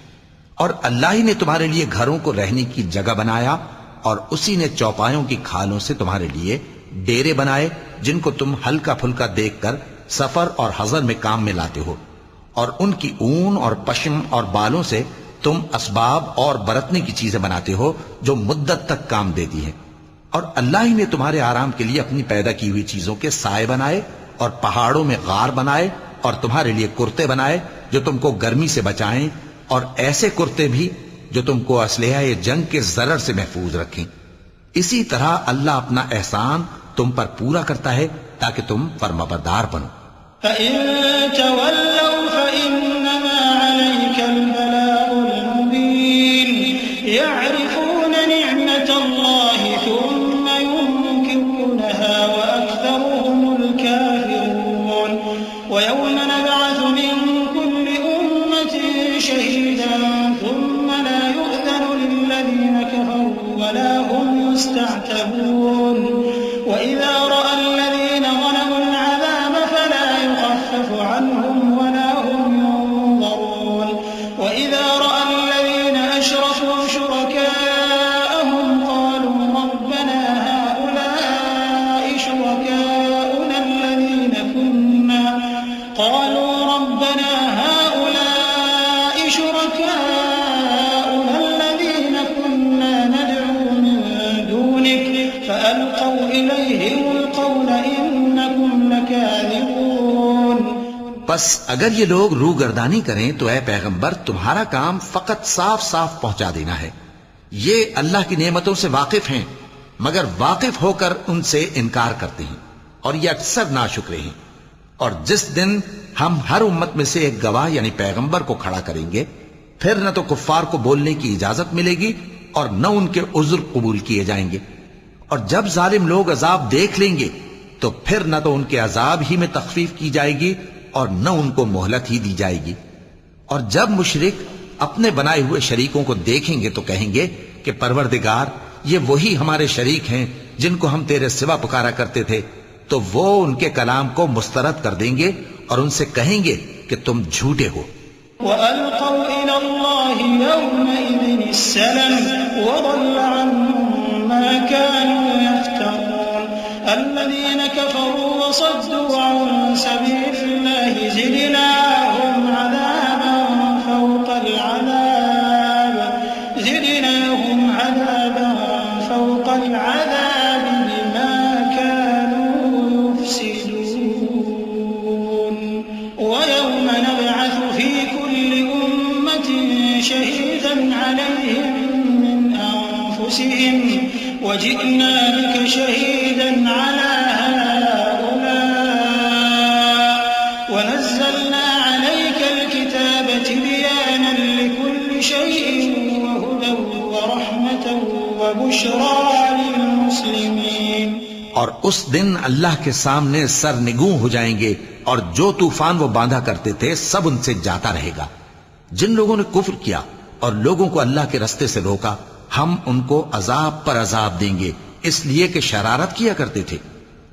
اور اللہ ہی نے تمہارے لیے گھروں کو رہنے کی جگہ بنایا، اور اسی نے چوپایوں کی کھالوں سے تمہارے لیے ڈیرے بنائے جن کو تم ہلکا پھلکا دیکھ کر سفر اور حضر میں کام میں لاتے ہو، اور ان کی اون اور پشم اور بالوں سے تم اسباب اور برتنے کی چیزیں بناتے ہو جو مدت تک کام دیتی ہیں. اور اللہ ہی نے تمہارے آرام کے لیے اپنی پیدا کی ہوئی چیزوں کے سائے بنائے اور پہاڑوں میں غار بنائے اور تمہارے لیے کرتے بنائے جو تم کو گرمی سے بچائیں، اور ایسے کرتے بھی جو تم کو اسلحہ جنگ کے ضرر سے محفوظ رکھیں. اسی طرح اللہ اپنا احسان تم پر پورا کرتا ہے تاکہ تم فرمانبردار بنو. فَإِن تَوَلَّوْا فَإِنَّمَا عَلَيْكَ الْبَلَاغُ الْمُبِينُ. يَعْرِفُونَ نِعْمَةَ اللَّهِ ثُمَّ يُنكِرُونَهَا وَأَكْثَرُهُمُ الْكَافِرُونَ. وَيَوْمَ نَبْعَثُ مِن كُلِّ أُمَّةٍ شَهِيدًا ثُمَّ لَا يُؤْذَنُ لِلَّذِينَ كَفَرُوا وَلَا هُمْ يُسْتَعْتَبُونَ. وَإِذَا رَأَى الَّذِينَ ظَلَمُوا الْعَذَابَ فَلَا يُخَفَّفُ عَنْهُمْ وَلَا هُمْ يُنظَرُونَ. وَإِذَا رَأَى الَّذِينَ أَشْرَكُوا شُرَكَاءَهُمْ قَالُوا رَبَّنَا هَؤُلَاءِ شُرَكَاؤُنَا الَّذِينَ كُنَّا نَدْعُو مِن دُونِكَ فَأَلْقَوْا إِلَيْهِمُ الْقَوْلَ إِنَّكُمْ لَكَاذِبُونَ. بس اگر یہ لوگ روگردانی کریں تو اے پیغمبر تمہارا کام فقط صاف صاف پہنچا دینا ہے. یہ اللہ کی نعمتوں سے واقف ہیں مگر واقف ہو کر ان سے انکار کرتے ہیں، اور یہ اکثر ناشکرے ہیں. اور جس دن ہم ہر امت میں سے ایک گواہ یعنی پیغمبر کو کھڑا کریں گے، پھر نہ تو کفار کو بولنے کی اجازت ملے گی اور نہ ان کے عذر قبول کیے جائیں گے، اور جب ظالم لوگ عذاب دیکھ لیں گے تو پھر نہ تو ان کے عذاب ہی میں تخفیف کی جائے گی اور نہ ان کو مہلت ہی دی جائے گی۔ اور جب مشرک اپنے بنائے ہوئے شریکوں کو دیکھیں گے تو کہیں گے کہ پروردگار، یہ وہی ہمارے شریک ہیں جن کو ہم تیرے سوا پکارا کرتے تھے، تو وہ ان کے کلام کو مسترد کر دیں گے اور ان سے کہیں گے کہ تم جھوٹے ہو۔ وَأَلْقَوْا إِلَى اللَّهِ يَوْمَئِذٍ السَّلَمَ وَضَلَّ عَنْهُمْ مَا كَانُوا يَفْتَرُونَ الَّذِينَ كَفَرُوا وَصَدُّوا عَنْ سَبِيلِ اللَّهِ زِدْنَاهُمْ عَذَابًا فَوْقَ الْعَذَابِ بِمَا كَانُوا يُفْسِدُونَ وَيَوْمَ نَبْعَثُ فِي كُلِّ أُمَّةٍ شَهِيدًا عَلَيْهِمْ مِنْ أَنفُسِهِمْ وَجِئْنَا بِكَ شَهِيدًا عَلَى هَؤُلَاءِ وَنَزَّلْنَا عَلَيْكَ الْكِتَابَ تِبْيَانًا لِكُلِّ شَيْءٍ وَهُدًى وَرَحْمَةً وَبُشْرَى لِلْمُسْلِمِينَ۔ اور اس دن اللہ کے سامنے سرنگوں ہو جائیں گے، اور جو طوفان وہ باندھا کرتے تھے سب ان سے جاتا رہے گا۔ جن لوگوں نے کفر کیا اور لوگوں کو اللہ کے رستے سے روکا، ہم ان کو عذاب پر عذاب دیں گے، اس لیے کہ شرارت کیا کرتے تھے۔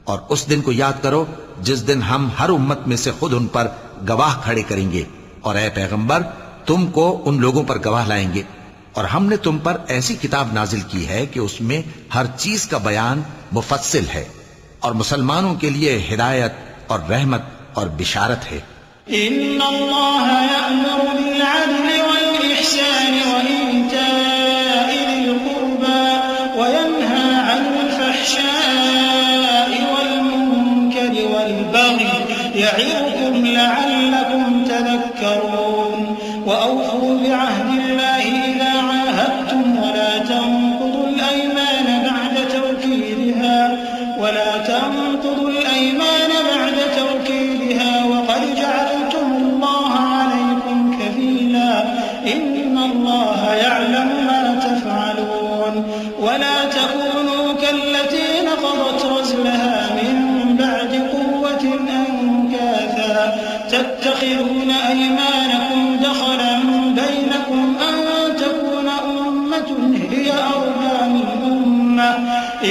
اور اس دن کو یاد کرو جس دن ہم ہر امت میں سے خود ان پر گواہ کھڑے کریں گے، اور اے پیغمبر تم کو ان لوگوں پر گواہ لائیں گے۔ اور ہم نے تم پر ایسی کتاب نازل کی ہے کہ اس میں ہر چیز کا بیان مفصل ہے، اور مسلمانوں کے لیے ہدایت اور رحمت اور بشارت ہے۔ إِنَّ اللَّهَ يَأْمُرُ بِالْعَدْلِ وَالْإِحْسَانِ وَإِيتَاءِ ذِي الْقُرْبَى وَيَنْهَى عَنِ الْفَحْشَاءِ وَالْمُنكَرِ وَالْبَغْيِ يَعِظُكُمْ لَعَلَّكُمْ تَذَكَّرُونَ وَأَوْفُوا بِعَهْدِ اللَّهِ إِذَا عَاهَدتُّمْ وَلَا تَنقُضُوا الْأَيْمَانَ بَعْدَ تَوْكِيدِهَا وَقَدْ جَعَلْتُمُ اللَّهَ عَلَيْكُمْ كَفِيلًا إِنَّ اللَّهَ يَعْلَمُ مَا تَفْعَلُونَ وَلَا تَكُونُوا كَالَّتِي نَقَضَتْ غَزْلَهَا مِن بَعْدِ قُوَّةٍ أَنكَاثًا تَتَّخِذُونَ أَيْمَانَكُمْ دَخَلًا بَيْنَكُمْ أَن تَكُونَ أُمَّةٌ هِيَ أَرْبَىٰ مِنْ أُمَّةٍ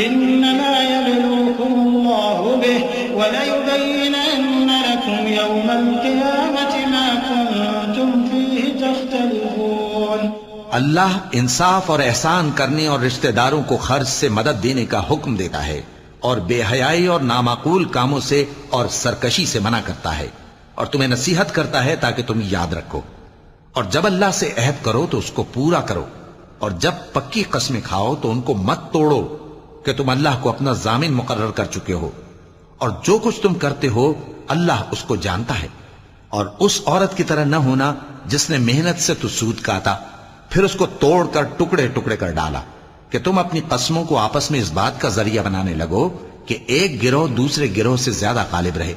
إِنَّمَا يَبْلُوكُمُ اللَّهُ بِهِ وَلَيُبَيِّنَنَّ لَكُمْ يَوْمَ الْقِيَامَةِ مَا كُنتُمْ فِيهِ تَخْتَلِفُونَ۔ اللہ انصاف اور احسان کرنے اور رشتہ داروں کو خرچ سے مدد دینے کا حکم دیتا ہے، اور بے حیائی اور نامعقول کاموں سے اور سرکشی سے منع کرتا ہے، اور تمہیں نصیحت کرتا ہے تاکہ تم یاد رکھو۔ اور جب اللہ سے عہد کرو تو اس کو پورا کرو، اور جب پکی قسمیں کھاؤ تو ان کو مت توڑو کہ تم اللہ کو اپنا ضامن مقرر کر چکے ہو، اور جو کچھ تم کرتے ہو اللہ اس کو جانتا ہے۔ اور اس عورت کی طرح نہ ہونا جس نے محنت سے تو سود کاتا پھر اس کو توڑ کر ٹکڑے ٹکڑے کر ڈالا، کہ تم اپنی قسموں کو آپس میں اس بات کا ذریعہ بنانے لگو کہ ایک گروہ دوسرے گروہ سے زیادہ غالب رہے۔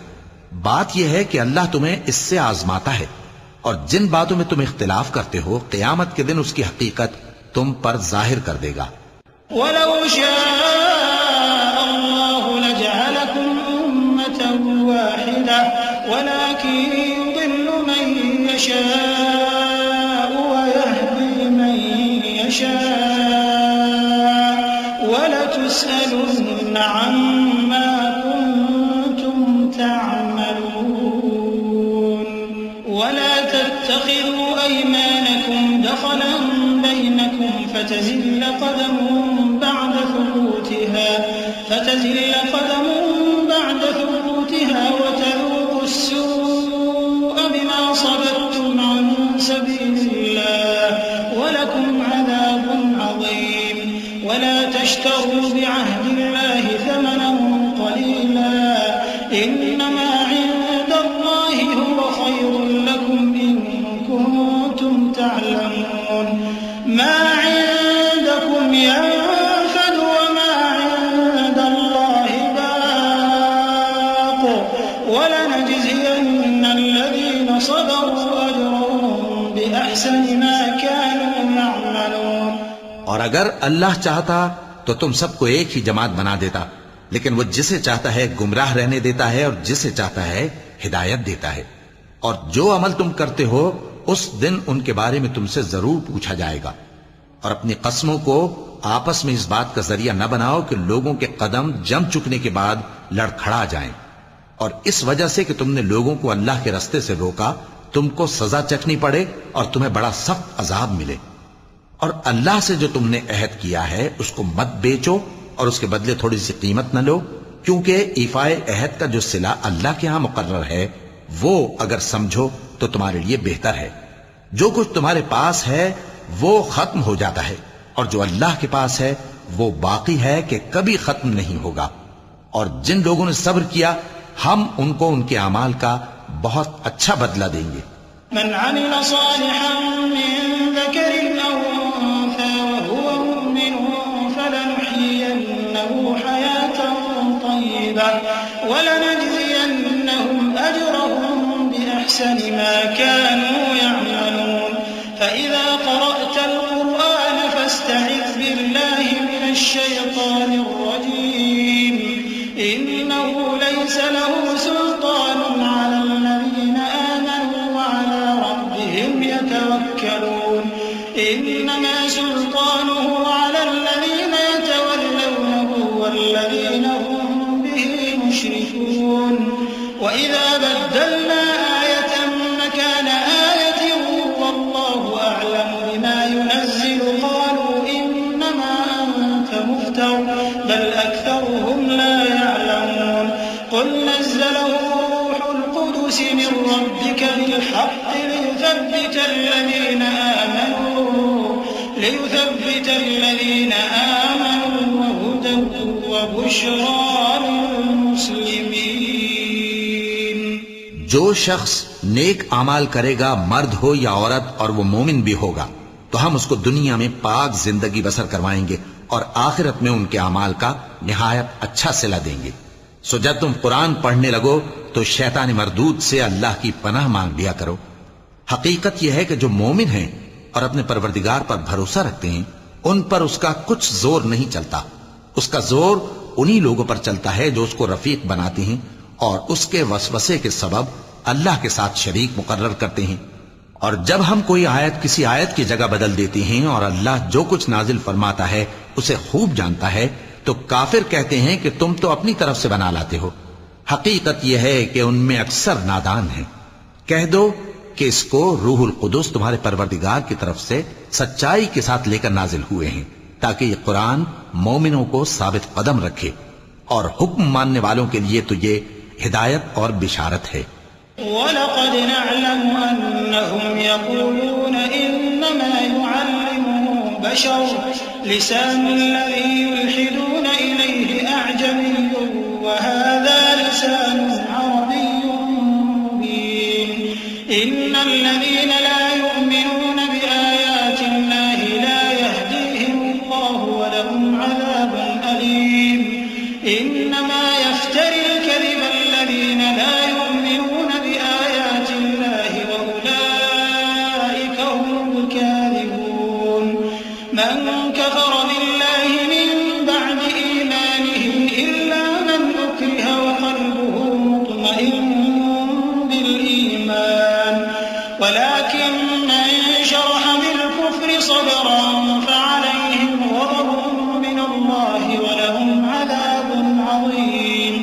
بات یہ ہے کہ اللہ تمہیں اس سے آزماتا ہے، اور جن باتوں میں تم اختلاف کرتے ہو قیامت کے دن اس کی حقیقت تم پر ظاہر کر دے گا۔ وَلَوْ شَاءَ اللَّهُ لَجَعَلَكُمْ أُمَّةً وَاحِدَةً وَلَكِن يُضِلُّ مَن يَشَاءُ وَيَهْدِي مَن يَشَاءُ وَلَتُسْأَلُنَّ عَمَّا كُنتُمْ تَعْمَلُونَ وَلَا تَتَّخِذُوا أَيْمَانَكُمْ دَخَلًا بَيْنَكُمْ فَتَزِلَّ قَدَمٌ بَعْدَ ثُبُوتِهَا وَتَذُوقُوا السُّوءَ بِمَا صَدَدتُّمْ عَن سَبِيلِ اللَّهِ وَلَكُمْ عَذَابٌ عَظِيمٌ وَلَا تَشْتَرُوا بِعَهْدِ اللَّهِ ثَمَنًا قَلِيلًا إِنَّمَا عِندَ اللَّهِ هُوَ خَيْرٌ لَكُمْ إِن كُنتُمْ تَعْلَمُونَ مَا عِندَكُمْ يَنفَدُ وَمَا عِندَ اللَّهِ بَاقٍ وَلَنَجْزِيَنَّ صبروا أجرهم بأحسن ما كانوا يعملون. اور اگر اللہ چاہتا تو تم سب کو ایک ہی جماعت بنا دیتا، لیکن وہ جسے چاہتا ہے گمراہ رہنے دیتا ہے اور جسے چاہتا ہے ہدایت دیتا ہے. اور جو عمل تم کرتے ہو اس دن ان کے بارے میں تم سے ضرور پوچھا جائے گا. اور اپنی قسموں کو آپس میں اس بات کا ذریعہ نہ بناؤ کہ لوگوں کے قدم جم چکنے کے بعد لڑکھڑا جائیں. اور اس وجہ سے کہ تم نے لوگوں کو اللہ کے رستے سے روکا تم کو سزا چکھنی پڑے اور تمہیں بڑا سخت عذاب ملے. اور اللہ سے جو تم نے عہد کیا ہے اس کو مت بیچو اور اس کے بدلے تھوڑی سی قیمت نہ لو، کیونکہ ایفائے عہد کا جو صلہ اللہ کے ہاں مقرر ہے وہ اگر سمجھو تو تمہارے لیے بہتر ہے. جو کچھ تمہارے پاس ہے وہ ختم ہو جاتا ہے اور جو اللہ کے پاس ہے وہ باقی ہے کہ کبھی ختم نہیں ہوگا. اور جن لوگوں نے صبر کیا ہم ان کو ان کے اعمال کا بہت اچھا بدلہ دیں گے. من عمل صالحا من ذكر أو أنثى وهو مؤمن فلنحيينه حياة طيبة ولنجزينهم أجرهم بأحسن ما كانوا يعملون. فإذا قرأت القرآن فاستعذ بالله من الشيطان الرجيم إنه ليس له سلطان على الذين آمنوا وعلى ربهم يتوكلون. إنما سلطانه على الذين يتولونه والذين هم به مشركون. وإذا بدلنا آية مكان آية والله أعلم بما ينزل قالوا إنما أنت مفتر بل أكثرهم لا يعلمون. قل نزله روح القدس من ربك بالحق ليثبت الذين آمنوا وهدى وبشرى للمسلمين. جو شخص نیک اعمال کرے گا مرد ہو یا عورت اور وہ مومن بھی ہوگا تو ہم اس کو دنیا میں پاک زندگی بسر کروائیں گے اور آخرت میں ان کے اعمال کا نہایت اچھا صلہ دیں گے. سو جب تم قرآن پڑھنے لگو تو شیطان مردود سے اللہ کی پناہ مانگ لیا کرو. حقیقت یہ ہے کہ جو مومن ہیں اور اپنے پروردگار پر بھروسہ رکھتے ہیں ان پر اس کا کچھ زور نہیں چلتا. اس کا زور انہی لوگوں پر چلتا ہے جو اس کو رفیق بناتے ہیں اور اس کے وسوسے کے سبب اللہ کے ساتھ شریک مقرر کرتے ہیں. اور جب ہم کوئی آیت کسی آیت کی جگہ بدل دیتے ہیں اور اللہ جو کچھ نازل فرماتا ہے اسے خوب جانتا ہے تو کافر کہتے ہیں کہ تم تو اپنی طرف سے بنا لاتے ہو. حقیقت یہ ہے کہ ان میں اکثر نادان ہیں. کہہ دو کہ اس کو روح القدس تمہارے پروردگار کی طرف سے سچائی کے ساتھ لے کر نازل ہوئے ہیں تاکہ یہ قرآن مومنوں کو ثابت قدم رکھے اور حکم ماننے والوں کے لیے تو یہ ہدایت اور بشارت ہے. وَلَقَدْ نَعْلَمُ أَنَّهُمْ يَقُولُونَ إِنَّمَا يُعَلِّمُهُ بَشَرٌ لِسَانُ الَّذِي يُلْحِدُونَ إِلَيْهِ أَعْجَمِيٌّ وَهَذَا لِسَانٌ عَرَبِيٌّ مُبِينٌ. إِنَّ الَّذِينَ لَا يُؤْمِنُونَ بِآيَاتِ اللَّهِ لَا يَهْدِيهِمُ اللَّهُ وَلَهُمْ عَذَابٌ أَلِيمٌ. إِنَّمَا يَفْتَرِي الْكَذِبَ الَّذِينَ لَا يُؤْمِنُونَ بِآيَاتِ اللَّهِ وَأُولَئِكَ هُمُ الْكَاذِبُونَ. مَنْ كَفَرَ بِاللَّهِ مِنْ بَعْدِ إِيمَانِهِ إِلَّا مَنْ أُكْرِهَ وَقَلْبُهُ مُطْمَئِنٌّ بِالْإِيمَانِ وَلَكِنْ مَنْ شَرَحَ بِالْكُفْرِ صَدْرًا فَعَلَيْهِمْ غَضَبٌ مِنَ اللَّهِ وَلَهُمْ عَذَابٌ عَظِيمٌ.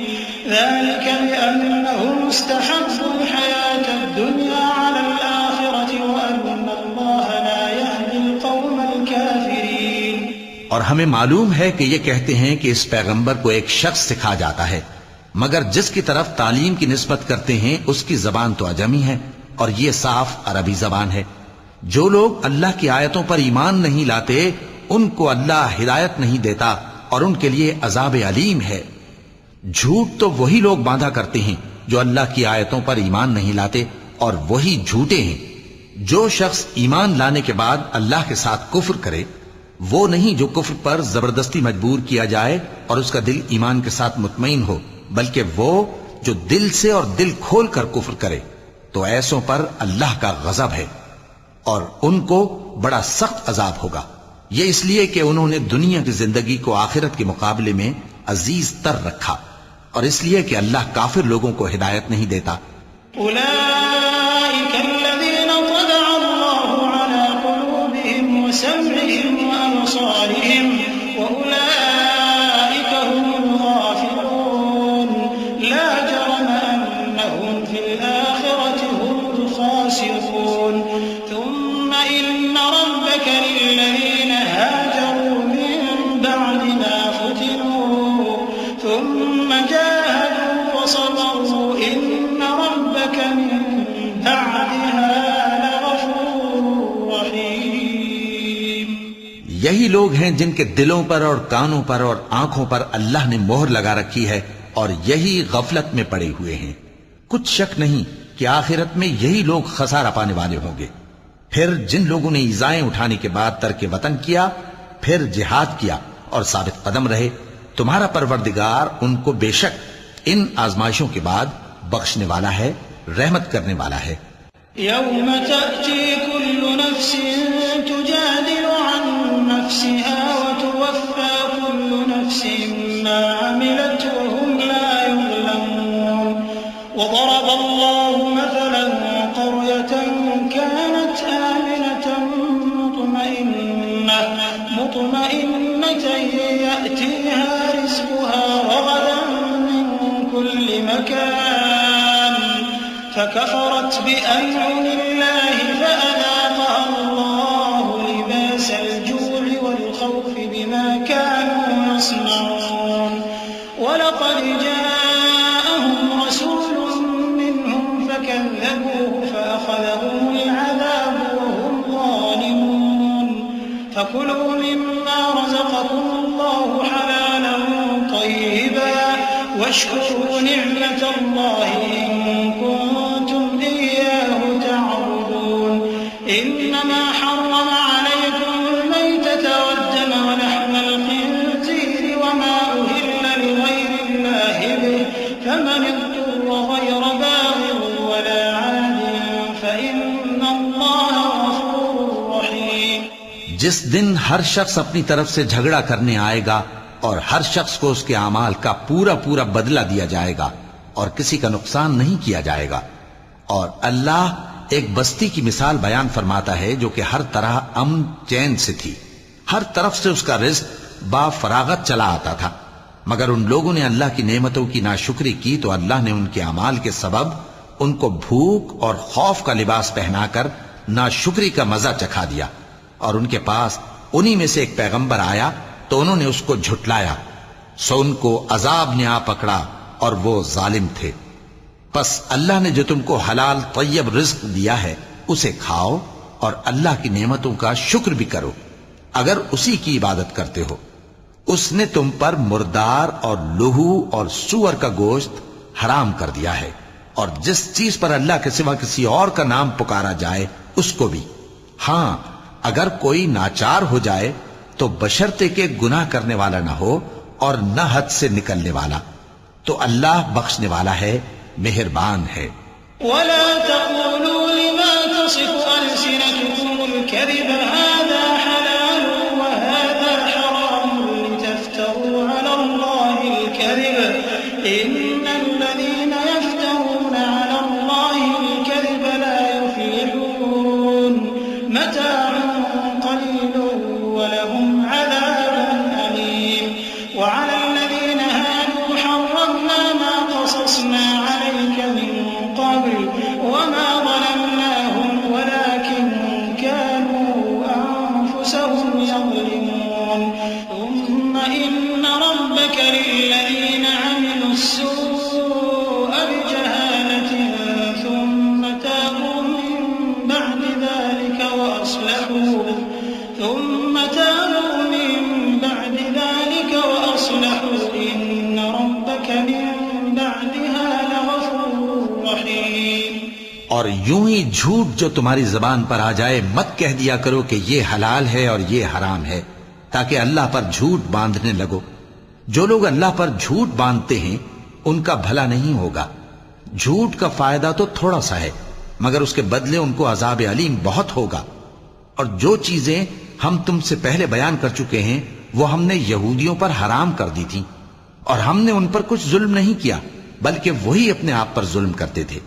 ذَلِكَ بِأَنَّهُمُ اسْتَحَبُّوا الْحَيَاةَ الدُّنْيَا عَلَى الْآخِرَةِ وَأَنَّ اللَّهَ لَا يَهْدِي الْقَوْمَ الْكَافِرِينَ. اور ہمیں معلوم ہے کہ یہ کہتے ہیں کہ اس پیغمبر کو ایک شخص سکھا جاتا ہے، مگر جس کی طرف تعلیم کی نسبت کرتے ہیں اس کی زبان تو عجمی ہے اور یہ صاف عربی زبان ہے. جو لوگ اللہ کی آیتوں پر ایمان نہیں لاتے ان کو اللہ ہدایت نہیں دیتا اور ان کے لیے عذاب علیم ہے. جھوٹ تو وہی لوگ باندھا کرتے ہیں جو اللہ کی آیتوں پر ایمان نہیں لاتے اور وہی جھوٹے ہیں. جو شخص ایمان لانے کے بعد اللہ کے ساتھ کفر کرے وہ نہیں جو کفر پر زبردستی مجبور کیا جائے اور اس کا دل ایمان کے ساتھ مطمئن ہو، بلکہ وہ جو دل سے اور دل کھول کر کفر کرے. تو ایسوں پر اللہ کا غضب ہے اور ان کو بڑا سخت عذاب ہوگا. یہ اس لیے کہ انہوں نے دنیا کی زندگی کو آخرت کے مقابلے میں عزیز تر رکھا، اور اس لیے کہ اللہ کافر لوگوں کو ہدایت نہیں دیتا. أولئك الذين طبع الله على قلوبهم وسمعهم وأبصارهم وأولئك هم الغافلون لا جرم أنهم في الآخرة هم الخاسرون ثم إن ربك للذين هاجروا من بعد ما فتنوا ثم جاهدوا وصبروا إن ربك من بعدها لغفور رحيم. یہی لوگ ہیں جن کے دلوں پر اور کانوں پر اور آنکھوں پر اللہ نے مہر لگا رکھی ہے، اور یہی غفلت میں پڑے ہوئے ہیں. کچھ شک نہیں کہ آخرت میں یہی لوگ خسارہ پانے والے ہوں گے. پھر جن لوگوں نے ایذائیں اٹھانے کے بعد ترک وطن کیا، پھر جہاد کیا اور ثابت قدم رہے، تمہارا پروردگار ان کو بے شک ان آزمائشوں کے بعد بخشنے والا ہے، رحمت کرنے والا ہے. يوم تأتي كل نفس تجادل عن نفسها وتوفى كل نفس ما عملت وهم لا يظلمون. وضرب الله مثلا قرية كانت آمنة مطمئنة يأتيها رزقها رغدا من كل مكان فكفرت بأنعم الله فأذاقها الله لباس الجوع والخوف بما كانوا يصنعون. ولقد جاءهم رسول منهم فكذبوه فأخذهم العذاب وهم ظالمون. فكلوا مما رزقكم الله حلالا طيبا واشكروا نعمة الله إن كنتم إياه تعبدون. إنما حرم عليكم الميتة والدم ولحم الخنزير وما أهل لغير الله به فمن اضطر غير باغ ولا عاد فإن الله غفور رحيم. جس دن ہر شخص اپنی طرف سے جھگڑا کرنے آئے گا اور ہر شخص کو اس کے اعمال کا پورا پورا بدلہ دیا جائے گا اور کسی کا نقصان نہیں کیا جائے گا. اور اللہ ایک بستی کی مثال بیان فرماتا ہے جو کہ ہر طرح امن چین سے تھی، ہر طرف سے اس کا رزق با فراغت چلا آتا تھا، مگر ان لوگوں نے اللہ کی نعمتوں کی ناشکری کی تو اللہ نے ان کے اعمال کے سبب ان کو بھوک اور خوف کا لباس پہنا کر ناشکری کا مزہ چکھا دیا. اور ان کے پاس انہی میں سے ایک پیغمبر آیا تو انہوں نے اس کو جھٹلایا، سو ان کو عذاب نے آ پکڑا اور وہ ظالم تھے. پس اللہ نے جو تم کو حلال طیب رزق دیا ہے اسے کھاؤ اور اللہ کی نعمتوں کا شکر بھی کرو اگر اسی کی عبادت کرتے ہو. اس نے تم پر مردار اور لہو اور سور کا گوشت حرام کر دیا ہے، اور جس چیز پر اللہ کے سوا کسی اور کا نام پکارا جائے اس کو بھی. ہاں اگر کوئی ناچار ہو جائے تو بشرطے کہ گناہ کرنے والا نہ ہو اور نہ حد سے نکلنے والا، تو اللہ بخشنے والا ہے، مہربان ہے. ولا تقولوا لما تصف ألسنتكم الكذب هذا حلال وهذا حرام لتفتروا على الله الكذب إن الذين يفترون على الله الكذب لا يفلحون. متاع قليل ولهم عذاب أليم. وعلى الذين هادوا حرمنا ما قصصنا عليك من قبل وما ظلمناهم ولكن كانوا أنفسهم يظلمون. ثم إن ربك للذين عملوا السوء بجهالة ثم تابوا من بعد ذلك وأصلحوا إن ربك من بعدها لغفور رحيم. اور یوں ہی جھوٹ جو تمہاری زبان پر آ جائے مت کہہ دیا کرو کہ یہ حلال ہے اور یہ حرام ہے تاکہ اللہ پر جھوٹ باندھنے لگو. جو لوگ اللہ پر جھوٹ باندھتے ہیں ان کا بھلا نہیں ہوگا. جھوٹ کا فائدہ تو تھوڑا سا ہے مگر اس کے بدلے ان کو عذاب علیم بہت ہوگا۔ اور جو چیزیں ہم تم سے پہلے بیان کر چکے ہیں وہ ہم نے یہودیوں پر حرام کر دی تھیں، اور ہم نے ان پر کچھ ظلم نہیں کیا بلکہ وہی اپنے آپ پر ظلم کرتے تھے۔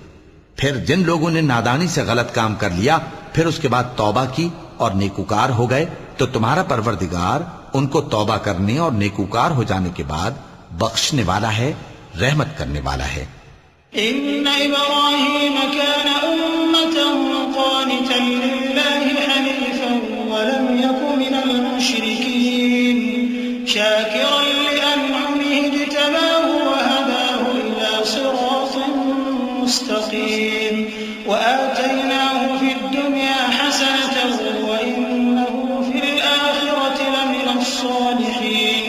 پھر جن لوگوں نے نادانی سے غلط کام کر لیا پھر اس کے بعد توبہ کی اور نیکوکار ہو گئے تو تمہارا پروردگار ان کو توبہ کرنے اور نیکوکار ہو جانے کے بعد بخشنے والا ہے، رحمت کرنے والا ہے۔ إن إبراهيم كان أمة قانتا لله حنيفا ولم يك من المشركين شاكرا لأنعمه اجتباه وهداه إلى صراط مستقيم وآتيناه في الدنيا حسنة وإنه في الآخرة لمن الصالحين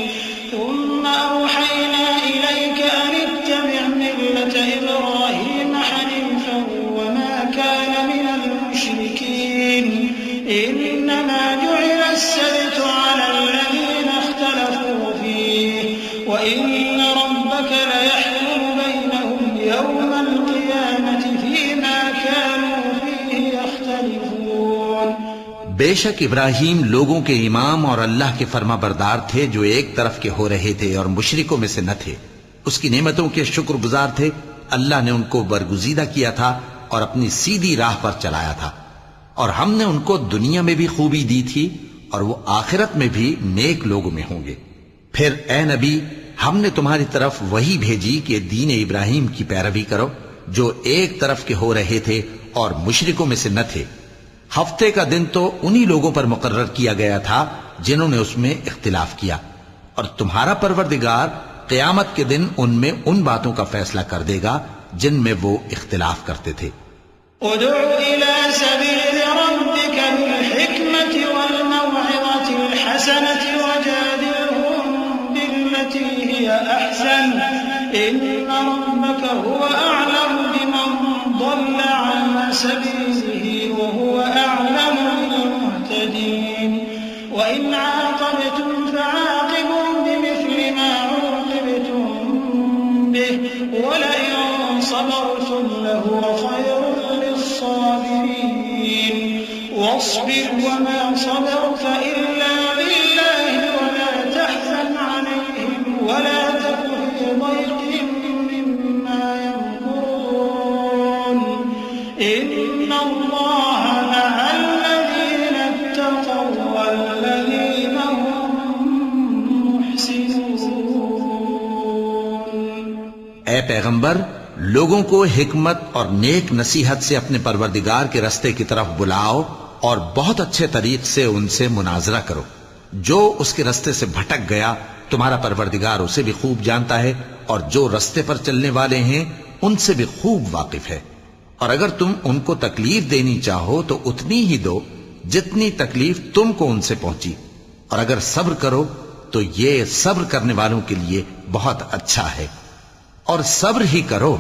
ثم أوحينا إليك أن اتبع ملة إبراهيم حنيفا وما كان من المشركين إنما جعل السبت على الذين اختلفوا فيه وإن ربك ليحكم بينهم يوم القيامة فيما كانوا فيه يختلفون۔ بے شک ابراہیم لوگوں کے امام اور اللہ کے فرما بردار تھے جو ایک طرف کے ہو رہے تھے اور مشرکوں میں سے نہ تھے۔ اس کی نعمتوں کے شکر گزار تھے۔ اللہ نے ان کو برگزیدہ کیا تھا اور اپنی سیدھی راہ پر چلایا تھا، اور ہم نے ان کو دنیا میں بھی خوبی دی تھی اور وہ آخرت میں بھی نیک لوگوں میں ہوں گے۔ پھر اے نبی ہم نے تمہاری طرف وہی بھیجی کہ دین ابراہیم کی پیروی کرو جو ایک طرف کے ہو رہے تھے اور مشرکوں میں سے نہ تھے۔ ہفتے کا دن تو انہی لوگوں پر مقرر کیا گیا تھا جنہوں نے اس میں اختلاف کیا، اور تمہارا پروردگار قیامت کے دن ان میں ان باتوں کا فیصلہ کر دے گا جن میں وہ اختلاف کرتے تھے۔ ادع إلى سبيل ربك بالحكمة والموعظة الحسنة وجادلهم بالتي هي أحسن إن ربك هو أعلم بمن ضل عن سبيله وهو أعلم بالمهتدين وإن عاقبتم فعاقبوا بمثل ما عوقبتم به ولئن صبرتم لهو خير للصابرين واصبر وما صبرك إلا بالله ولا تحزن عليهم ولا تك في ضيق مما يمكرون إن الله مع الذين اتقوا والذين هم محسنون۔ اے پیغمبر لوگوں کو حکمت اور نیک نصیحت سے اپنے پروردگار کے رستے کی طرف بلاؤ اور بہت اچھے طریق سے ان سے مناظرہ کرو۔ جو اس کے رستے سے بھٹک گیا تمہارا پروردگار اسے بھی خوب جانتا ہے، اور جو رستے پر چلنے والے ہیں ان سے بھی خوب واقف ہے۔ اور اگر تم ان کو تکلیف دینی چاہو تو اتنی ہی دو جتنی تکلیف تم کو ان سے پہنچی، اور اگر صبر کرو تو یہ صبر کرنے والوں کے لیے بہت اچھا ہے۔ اور صبر ہی کرو،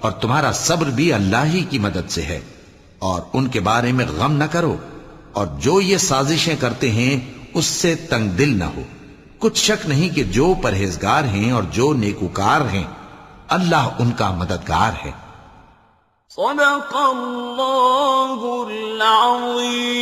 اور تمہارا صبر بھی اللہ ہی کی مدد سے ہے، اور ان کے بارے میں غم نہ کرو، اور جو یہ سازشیں کرتے ہیں اس سے تنگ دل نہ ہو۔ کچھ شک نہیں کہ جو پرہیزگار ہیں اور جو نیکوکار ہیں اللہ ان کا مددگار ہے۔ صدق اللہ العظیم۔